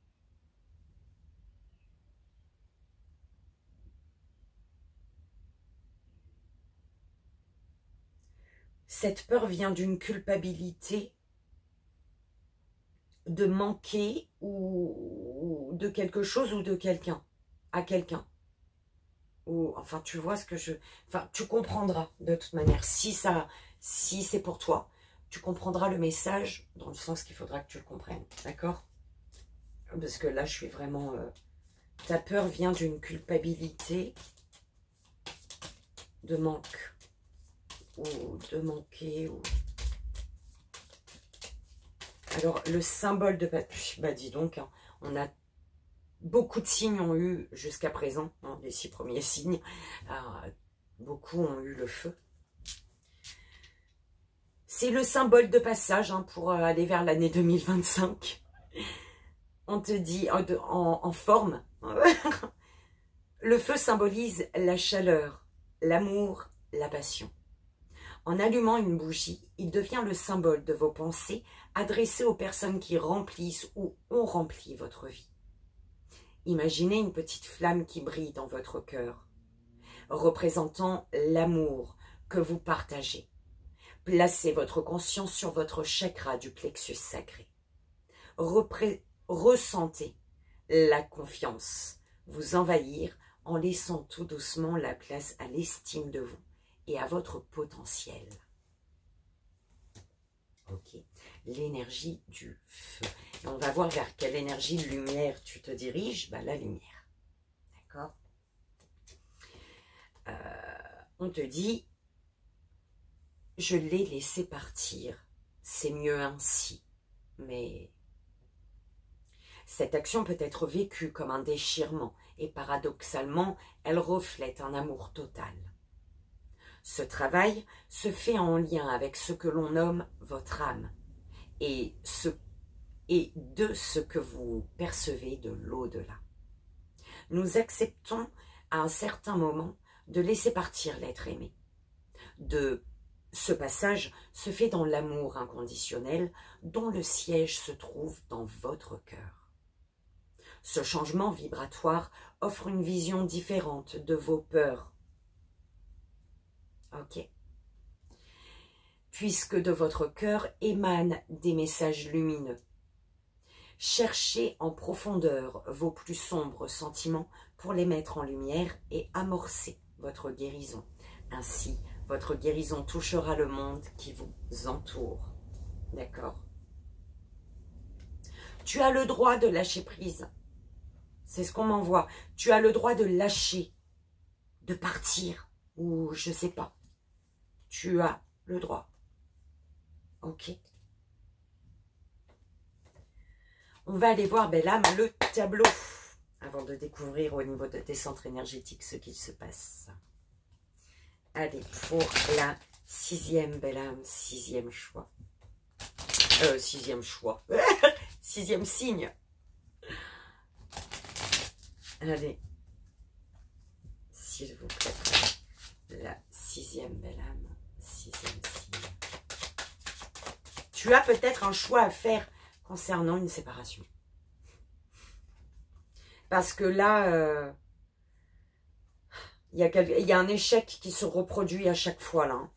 Cette peur vient d'une culpabilité de manquer ou de quelque chose ou de quelqu'un, à quelqu'un. Ou enfin, tu vois ce que je... Enfin, tu comprendras de toute manière. Si c'est pour toi, tu comprendras le message dans le sens qu'il faudra que tu le comprennes. D'accord? Parce que là, je suis vraiment... ta peur vient d'une culpabilité de manque. Ou de manquer. Ou... Alors, le symbole de... Bah, dis donc, hein, on a... Beaucoup de signes ont eu jusqu'à présent, hein, les 6 premiers signes. Beaucoup ont eu le feu. C'est le symbole de passage hein, pour aller vers l'année 2025. On te dit en forme. Le feu symbolise la chaleur, l'amour, la passion. En allumant une bougie, il devient le symbole de vos pensées adressées aux personnes qui remplissent ou ont rempli votre vie. Imaginez une petite flamme qui brille dans votre cœur, représentant l'amour que vous partagez. Placez votre conscience sur votre chakra du plexus sacré. Ressentez la confiance vous envahir en laissant tout doucement la place à l'estime de vous et à votre potentiel. Ok, l'énergie du feu. Et on va voir vers quelle énergie de lumière tu te diriges. Bah, la lumière. D'accord? On te dit, je l'ai laissé partir. C'est mieux ainsi. Mais cette action peut être vécue comme un déchirement et paradoxalement, elle reflète un amour total. Ce travail se fait en lien avec ce que l'on nomme votre âme et de ce que vous percevez de l'au-delà. Nous acceptons à un certain moment de laisser partir l'être aimé. Ce passage se fait dans l'amour inconditionnel dont le siège se trouve dans votre cœur. Ce changement vibratoire offre une vision différente de vos peurs. Ok. Puisque de votre cœur émanent des messages lumineux. Cherchez en profondeur vos plus sombres sentiments pour les mettre en lumière et amorcer votre guérison. Ainsi, votre guérison touchera le monde qui vous entoure. D'accord? Tu as le droit de lâcher prise. C'est ce qu'on m'envoie. Tu as le droit de lâcher, de partir, ou je sais pas. Tu as le droit. Ok. On va aller voir, belle âme, le tableau, avant de découvrir au niveau de tes centres énergétiques ce qu'il se passe. Allez, pour la 6e, belle âme, 6e choix. 6e choix. 6e signe. Allez, s'il vous plaît, la 6e, belle âme, 6e signe. Tu as peut-être un choix à faire concernant une séparation. Parce que là, il y a un échec qui se reproduit à chaque fois, là. Hein.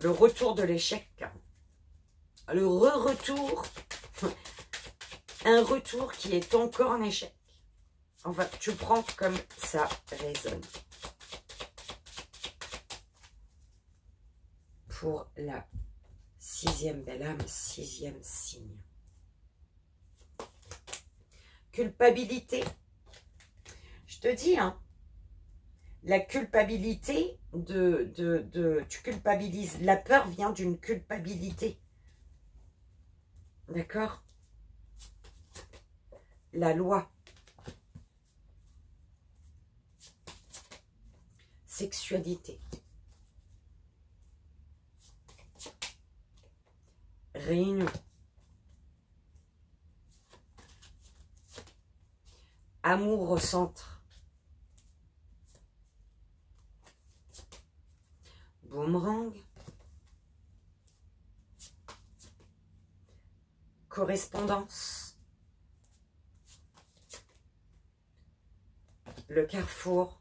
Le retour de l'échec. Le retour. Un retour qui est encore un échec. Enfin, tu prends comme ça résonne. Pour la 6e belle âme, 6e signe. Culpabilité. Je te dis, hein, la culpabilité tu culpabilises. La peur vient d'une culpabilité. D'accord? La loi. Sexualité. Réunion. Amour au centre. Boomerang. Correspondance. Le carrefour.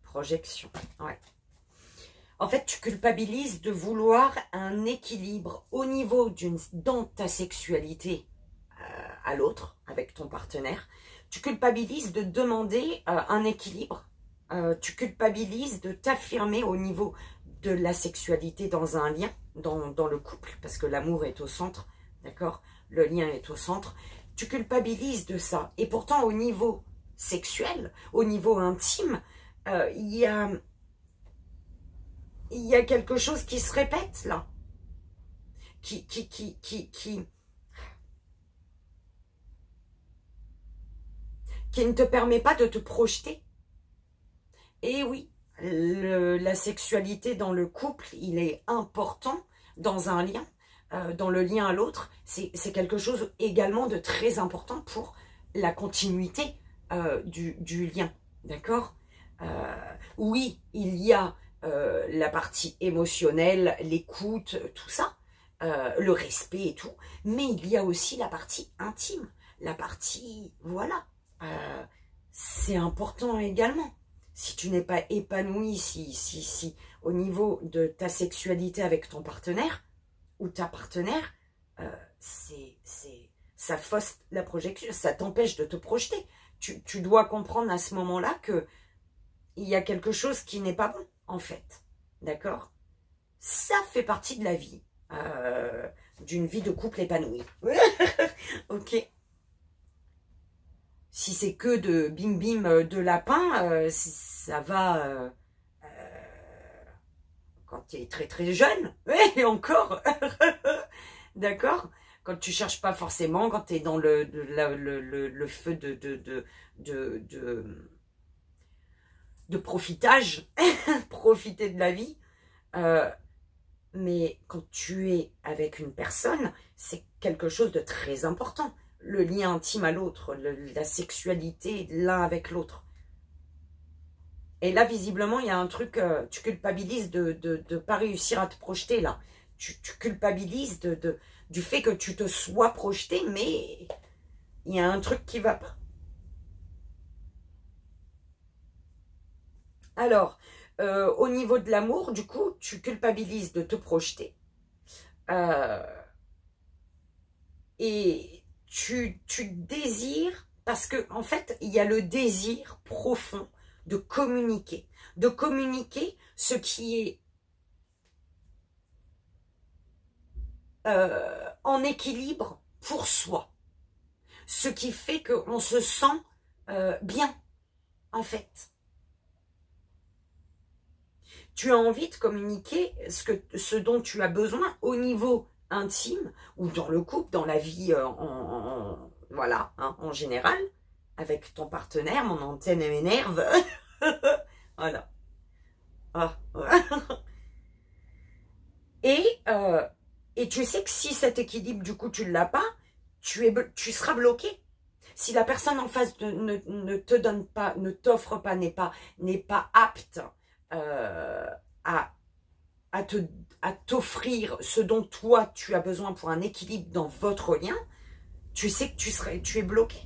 Projection. Ouais. En fait, tu culpabilises de vouloir un équilibre au niveau dans ta sexualité à l'autre, avec ton partenaire. Tu culpabilises de demander un équilibre. Tu culpabilises de t'affirmer au niveau de la sexualité dans un lien, dans le couple, parce que l'amour est au centre, d'accord? Le lien est au centre. Tu culpabilises de ça. Et pourtant, au niveau sexuel, au niveau intime, il y a quelque chose qui se répète, là. Qui ne te permet pas de te projeter. Et oui, la sexualité dans le couple, il est important dans un lien, dans le lien à l'autre. C'est quelque chose également de très important pour la continuité du lien, d'accord? Oui, il y a la partie émotionnelle, l'écoute, tout ça, le respect et tout, mais il y a aussi la partie intime, la partie, voilà, c'est important également. Si tu n'es pas épanoui, si au niveau de ta sexualité avec ton partenaire ou ta partenaire, ça fausse la projection, ça t'empêche de te projeter. Tu dois comprendre à ce moment-là que il y a quelque chose qui n'est pas bon, en fait. D'accord? Ça fait partie de la vie, d'une vie de couple épanouie. Ok? Si c'est que de bim bim de lapin, ça va quand tu es très très jeune. Et encore. D'accord? Quand tu cherches pas forcément, quand tu es dans le feu de profitage, profiter de la vie. Mais quand tu es avec une personne, c'est quelque chose de très important. Le lien intime à l'autre, la sexualité l'un avec l'autre. Et là, visiblement, il y a un truc, tu culpabilises de ne pas réussir à te projeter, là. Tu culpabilises du fait que tu te sois projeté, mais il y a un truc qui ne va pas. Alors, au niveau de l'amour, du coup, tu culpabilises de te projeter. Et tu désires, parce que en fait, il y a le désir profond de communiquer ce qui est en équilibre pour soi. Ce qui fait qu'on se sent bien, en fait. Tu as envie de communiquer ce dont tu as besoin au niveau intime ou dans le couple, dans la vie voilà, hein, en général, avec ton partenaire. Mon antenne m'énerve. Voilà. Ah, ouais. Et tu sais que si cet équilibre, du coup, tu ne l'as pas, tu seras bloqué. Si la personne en face ne te donne pas, ne t'offre pas, n'est pas apte à t'offrir ce dont toi tu as besoin pour un équilibre dans votre lien, tu sais que tu es bloqué.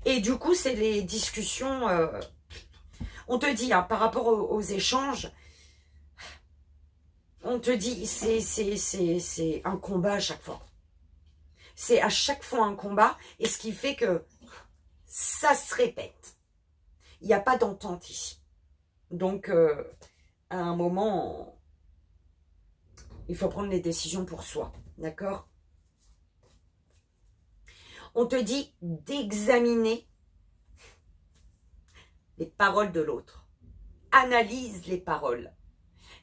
Et du coup, c'est les discussions, on te dit, hein, par rapport aux échanges, on te dit, c'est un combat à chaque fois. C'est à chaque fois un combat, et ce qui fait que ça se répète. Il n'y a pas d'entente ici. Donc, à un moment, il faut prendre les décisions pour soi. D'accord? On te dit d'examiner les paroles de l'autre. Analyse les paroles.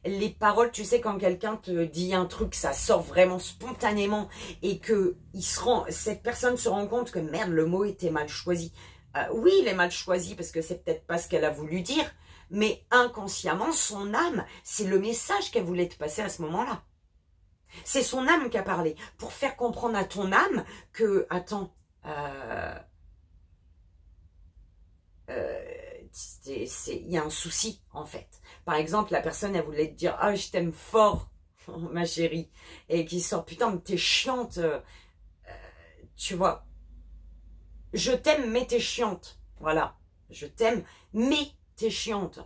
Les paroles, tu sais, quand quelqu'un te dit un truc, ça sort vraiment spontanément et que cette personne se rend compte que merde, le mot était mal choisi. Oui, il est mal choisi parce que c'est peut-être pas ce qu'elle a voulu dire, mais inconsciemment, son âme, c'est le message qu'elle voulait te passer à ce moment-là. C'est son âme qui a parlé pour faire comprendre à ton âme que, attends, il y a un souci en fait. Par exemple, la personne elle voulait te dire ah je t'aime fort ma chérie et qui sort putain mais t'es chiante, tu vois, je t'aime mais t'es chiante, voilà, je t'aime mais t'es chiante.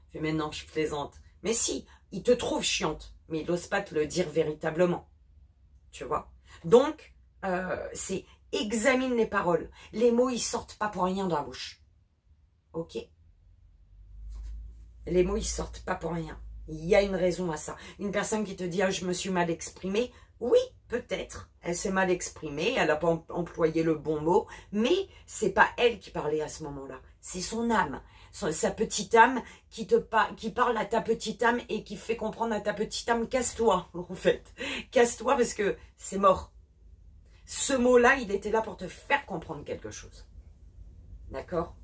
Je fais mais non, je plaisante. Mais si, il te trouve chiante mais il n'ose pas te le dire véritablement, tu vois. Donc c'est examine les paroles, les mots ils sortent pas pour rien dans la bouche, ok. Les mots, ils sortent pas pour rien. Il y a une raison à ça. Une personne qui te dit « Ah, je me suis mal exprimée », oui, peut-être. Elle s'est mal exprimée, elle n'a pas employé le bon mot, mais c'est pas elle qui parlait à ce moment-là. C'est son âme, sa petite âme qui parle à ta petite âme et qui fait comprendre à ta petite âme « Casse-toi », en fait. Casse-toi parce que c'est mort. Ce mot-là, il était là pour te faire comprendre quelque chose. D'accord ?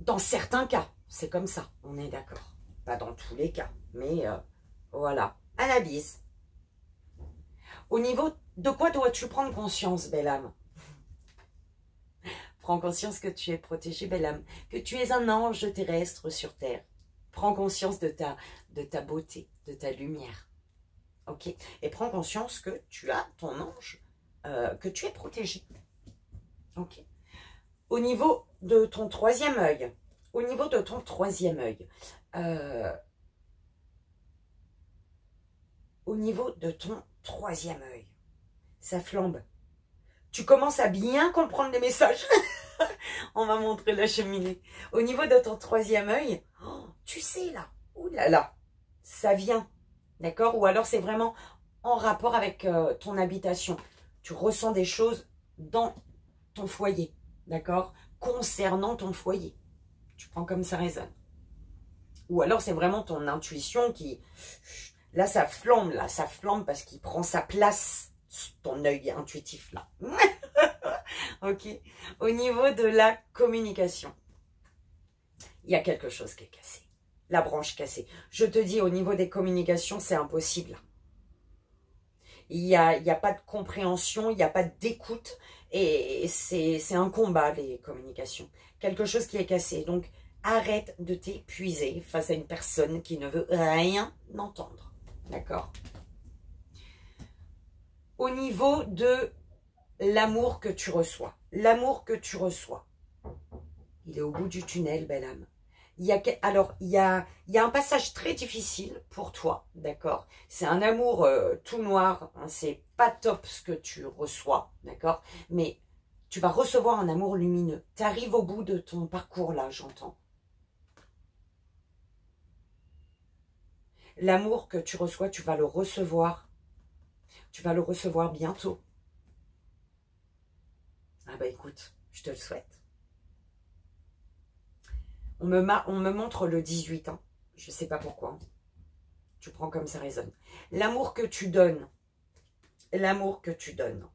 Dans certains cas, c'est comme ça, on est d'accord. Pas dans tous les cas, mais voilà. À la bise. Au niveau de quoi dois-tu prendre conscience, belle âme? Prends conscience que tu es protégée, belle âme, que tu es un ange terrestre sur terre. Prends conscience de ta beauté, de ta lumière. Ok? Et prends conscience que tu as ton ange, que tu es protégée. Ok? Au niveau de ton troisième œil, ça flambe. Tu commences à bien comprendre les messages. On va montrer la cheminée. Au niveau de ton troisième œil, oh, tu sais là, ouh là là, ça vient, d'accord? Ou alors c'est vraiment en rapport avec ton habitation. Tu ressens des choses dans ton foyer. D'accord? Concernant ton foyer. Tu prends comme ça résonne. Ou alors c'est vraiment ton intuition qui... Là ça flambe parce qu'il prend sa place, ton œil intuitif là. Ok. Au niveau de la communication, il y a quelque chose qui est cassé. La branche cassée. Je te dis, au niveau des communications, c'est impossible. Il n'y a pas de compréhension, il n'y a pas d'écoute. Et c'est un combat, les communications. Quelque chose qui est cassé. Donc, arrête de t'épuiser face à une personne qui ne veut rien entendre. D'accord? Au niveau de l'amour que tu reçois. L'amour que tu reçois. Il est au bout du tunnel, belle âme. Il y a un passage très difficile pour toi, d'accord? C'est un amour tout noir, hein, c'est pas top ce que tu reçois, d'accord? Mais tu vas recevoir un amour lumineux. Tu arrives au bout de ton parcours là, j'entends. L'amour que tu reçois, tu vas le recevoir. Tu vas le recevoir bientôt. Ah bah écoute, je te le souhaite. On me montre le 18 ans. Je ne sais pas pourquoi. Tu prends comme ça résonne. L'amour que tu donnes. L'amour que tu donnes.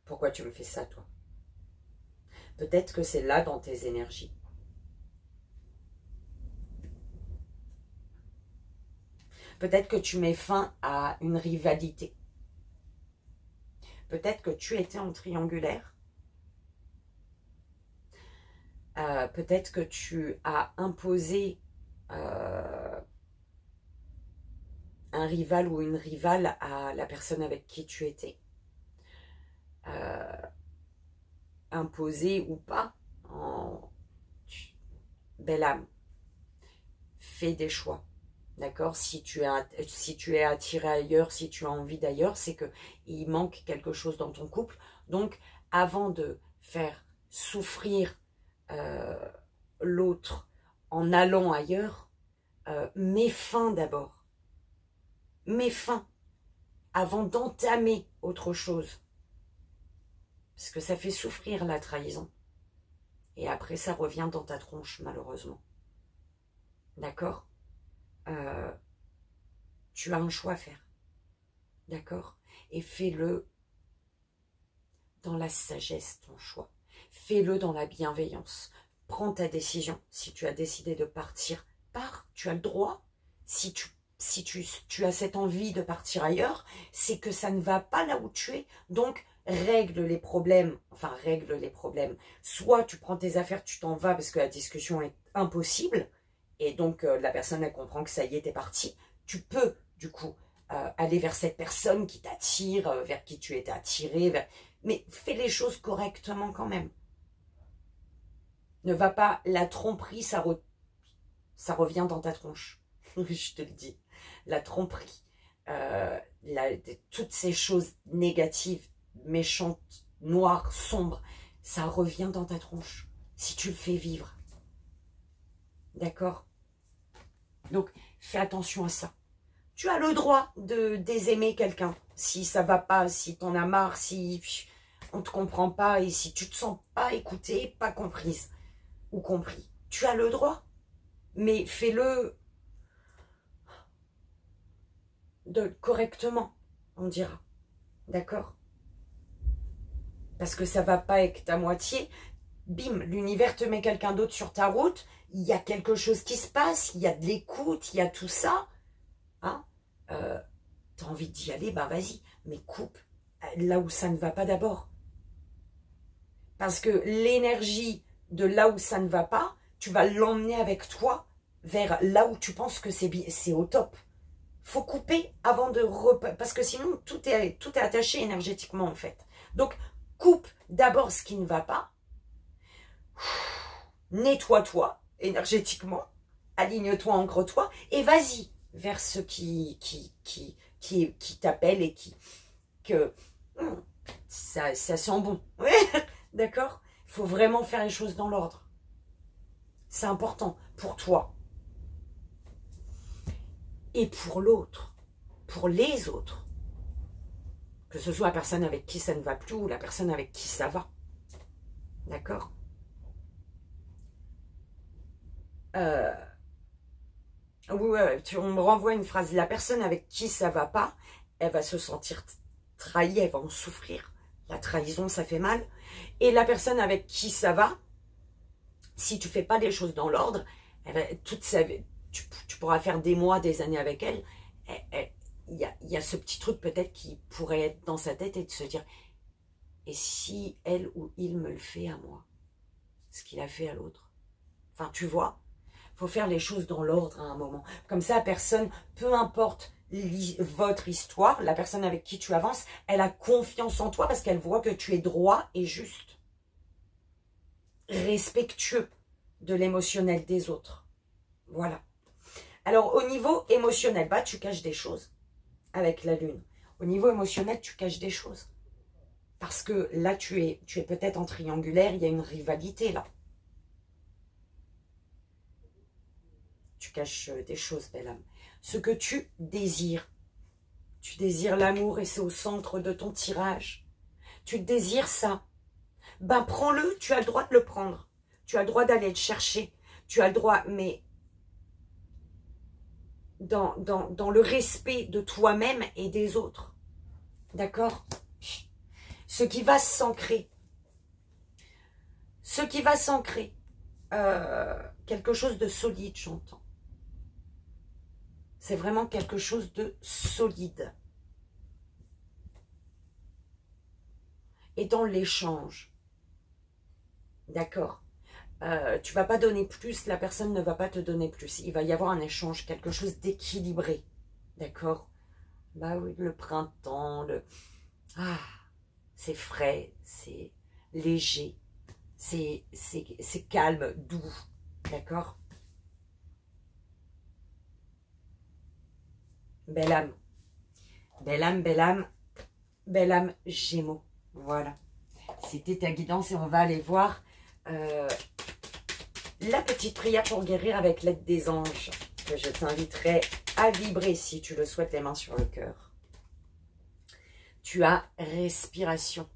Pourquoi tu me fais ça, toi? Peut-être que c'est là dans tes énergies. Peut-être que tu mets fin à une rivalité. Peut-être que tu étais en triangulaire. Peut-être que tu as imposé un rival ou une rivale à la personne avec qui tu étais. Imposé ou pas, belle âme, fais des choix. D'accord, si tu es attiré ailleurs, si tu as envie d'ailleurs, c'est qu'il manque quelque chose dans ton couple. Donc, avant de faire souffrir l'autre en allant ailleurs, mets fin d'abord. Mets fin avant d'entamer autre chose. Parce que ça fait souffrir la trahison. Et après, ça revient dans ta tronche, malheureusement. D'accord ? Tu as un choix à faire. D'accord? Et fais-le dans la sagesse, ton choix. Fais-le dans la bienveillance. Prends ta décision. Si tu as décidé de partir, pars. Tu as le droit. Si tu as cette envie de partir ailleurs, c'est que ça ne va pas là où tu es. Donc, règle les problèmes. Enfin, règle les problèmes. Soit tu prends tes affaires, tu t'en vas parce que la discussion est impossible. Et donc, la personne, elle comprend que ça y est, t'es parti. Tu peux, du coup, aller vers cette personne qui t'attire, vers qui tu étais attiré. Mais fais les choses correctement quand même. Ne va pas, la tromperie, ça revient dans ta tronche. Je te le dis. La tromperie, toutes ces choses négatives, méchantes, noires, sombres, ça revient dans ta tronche. Si tu le fais vivre. D'accord? Donc, fais attention à ça. Tu as le droit de désaimer quelqu'un. Si ça va pas, si t'en as marre, si on te comprend pas et si tu te sens pas écoutée, pas comprise ou compris. Tu as le droit. Mais fais-le correctement, on dira. D'accord? Parce que ça va pas avec ta moitié. Bim, l'univers te met quelqu'un d'autre sur ta route. Il y a quelque chose qui se passe. Il y a de l'écoute. Il y a tout ça. Hein? T'as envie d'y aller, ben vas-y. Mais coupe là où ça ne va pas d'abord. Parce que l'énergie de là où ça ne va pas, tu vas l'emmener avec toi vers là où tu penses que c'est au top. Faut couper avant de parce que sinon tout est attaché énergétiquement en fait. Donc coupe d'abord ce qui ne va pas. Nettoie-toi énergétiquement, aligne-toi, ancre-toi et vas-y vers ce qui t'appelle et ça sent bon. Ouais, d'accord? Il faut vraiment faire les choses dans l'ordre. C'est important pour toi. Et pour l'autre, pour les autres. Que ce soit la personne avec qui ça ne va plus ou la personne avec qui ça va. D'accord? Oui, ouais, on me renvoie une phrase. La personne avec qui ça va pas, elle va se sentir trahie, elle va en souffrir. La trahison, ça fait mal. Et la personne avec qui ça va, si tu fais pas les choses dans l'ordre, toute sa vie, tu pourras faire des mois, des années avec elle. Il y a ce petit truc peut-être qui pourrait être dans sa tête et de se dire, et si elle ou il me le fait à moi, ce qu'il a fait à l'autre. Enfin, tu vois, il faut faire les choses dans l'ordre à un moment. Comme ça, personne, peu importe votre histoire, la personne avec qui tu avances, elle a confiance en toi parce qu'elle voit que tu es droit et juste. Respectueux de l'émotionnel des autres. Voilà. Alors, au niveau émotionnel, bah, tu caches des choses avec la lune. Au niveau émotionnel, tu caches des choses. Parce que là, tu es peut-être en triangulaire, il y a une rivalité là. tu caches des choses, belle âme. Ce que tu désires l'amour et c'est au centre de ton tirage. Tu désires ça. Ben prends-le, tu as le droit de le prendre. Tu as le droit d'aller le chercher. Tu as le droit, mais dans le respect de toi-même et des autres. D'accord? Ce qui va s'ancrer. Ce qui va s'ancrer. Quelque chose de solide, j'entends. C'est vraiment quelque chose de solide. Et dans l'échange. D'accord? Tu ne vas pas donner plus, la personne ne va pas te donner plus. Il va y avoir un échange, quelque chose d'équilibré. D'accord? Bah oui, le printemps, ah, c'est frais, c'est léger, c'est calme, doux. D'accord? Belle âme. Belle âme, belle âme, belle âme Gémeaux. Voilà. C'était ta guidance et on va aller voir la petite prière pour guérir avec l'aide des anges que je t'inviterai à vibrer si tu le souhaites, les mains sur le cœur. Tu as respiration.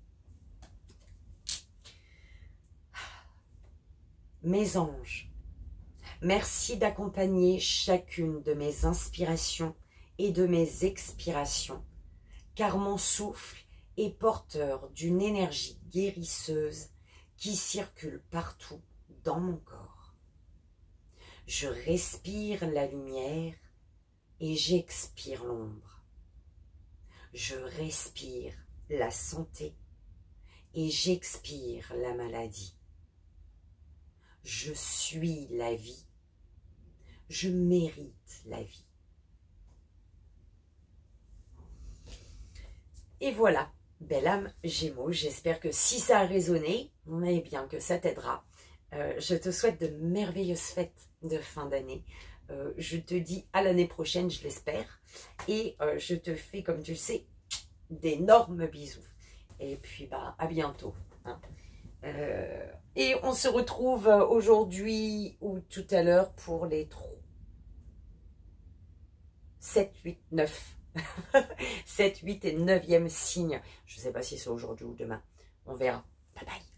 Mes anges, merci d'accompagner chacune de mes inspirations et de mes expirations, car mon souffle est porteur d'une énergie guérisseuse qui circule partout dans mon corps. Je respire la lumière et j'expire l'ombre. Je respire la santé et j'expire la maladie. Je suis la vie. Je mérite la vie. Et voilà, belle âme Gémeaux, j'espère que si ça a résonné, eh bien que ça t'aidera. Je te souhaite de merveilleuses fêtes de fin d'année. Je te dis à l'année prochaine, je l'espère. Et je te fais, comme tu le sais, d'énormes bisous. Et puis, bah, à bientôt. Hein. Et on se retrouve aujourd'hui ou tout à l'heure pour les 7, 8, 9. 7, 8 et 9e signe. Je ne sais pas si c'est aujourd'hui ou demain. On verra. Bye bye.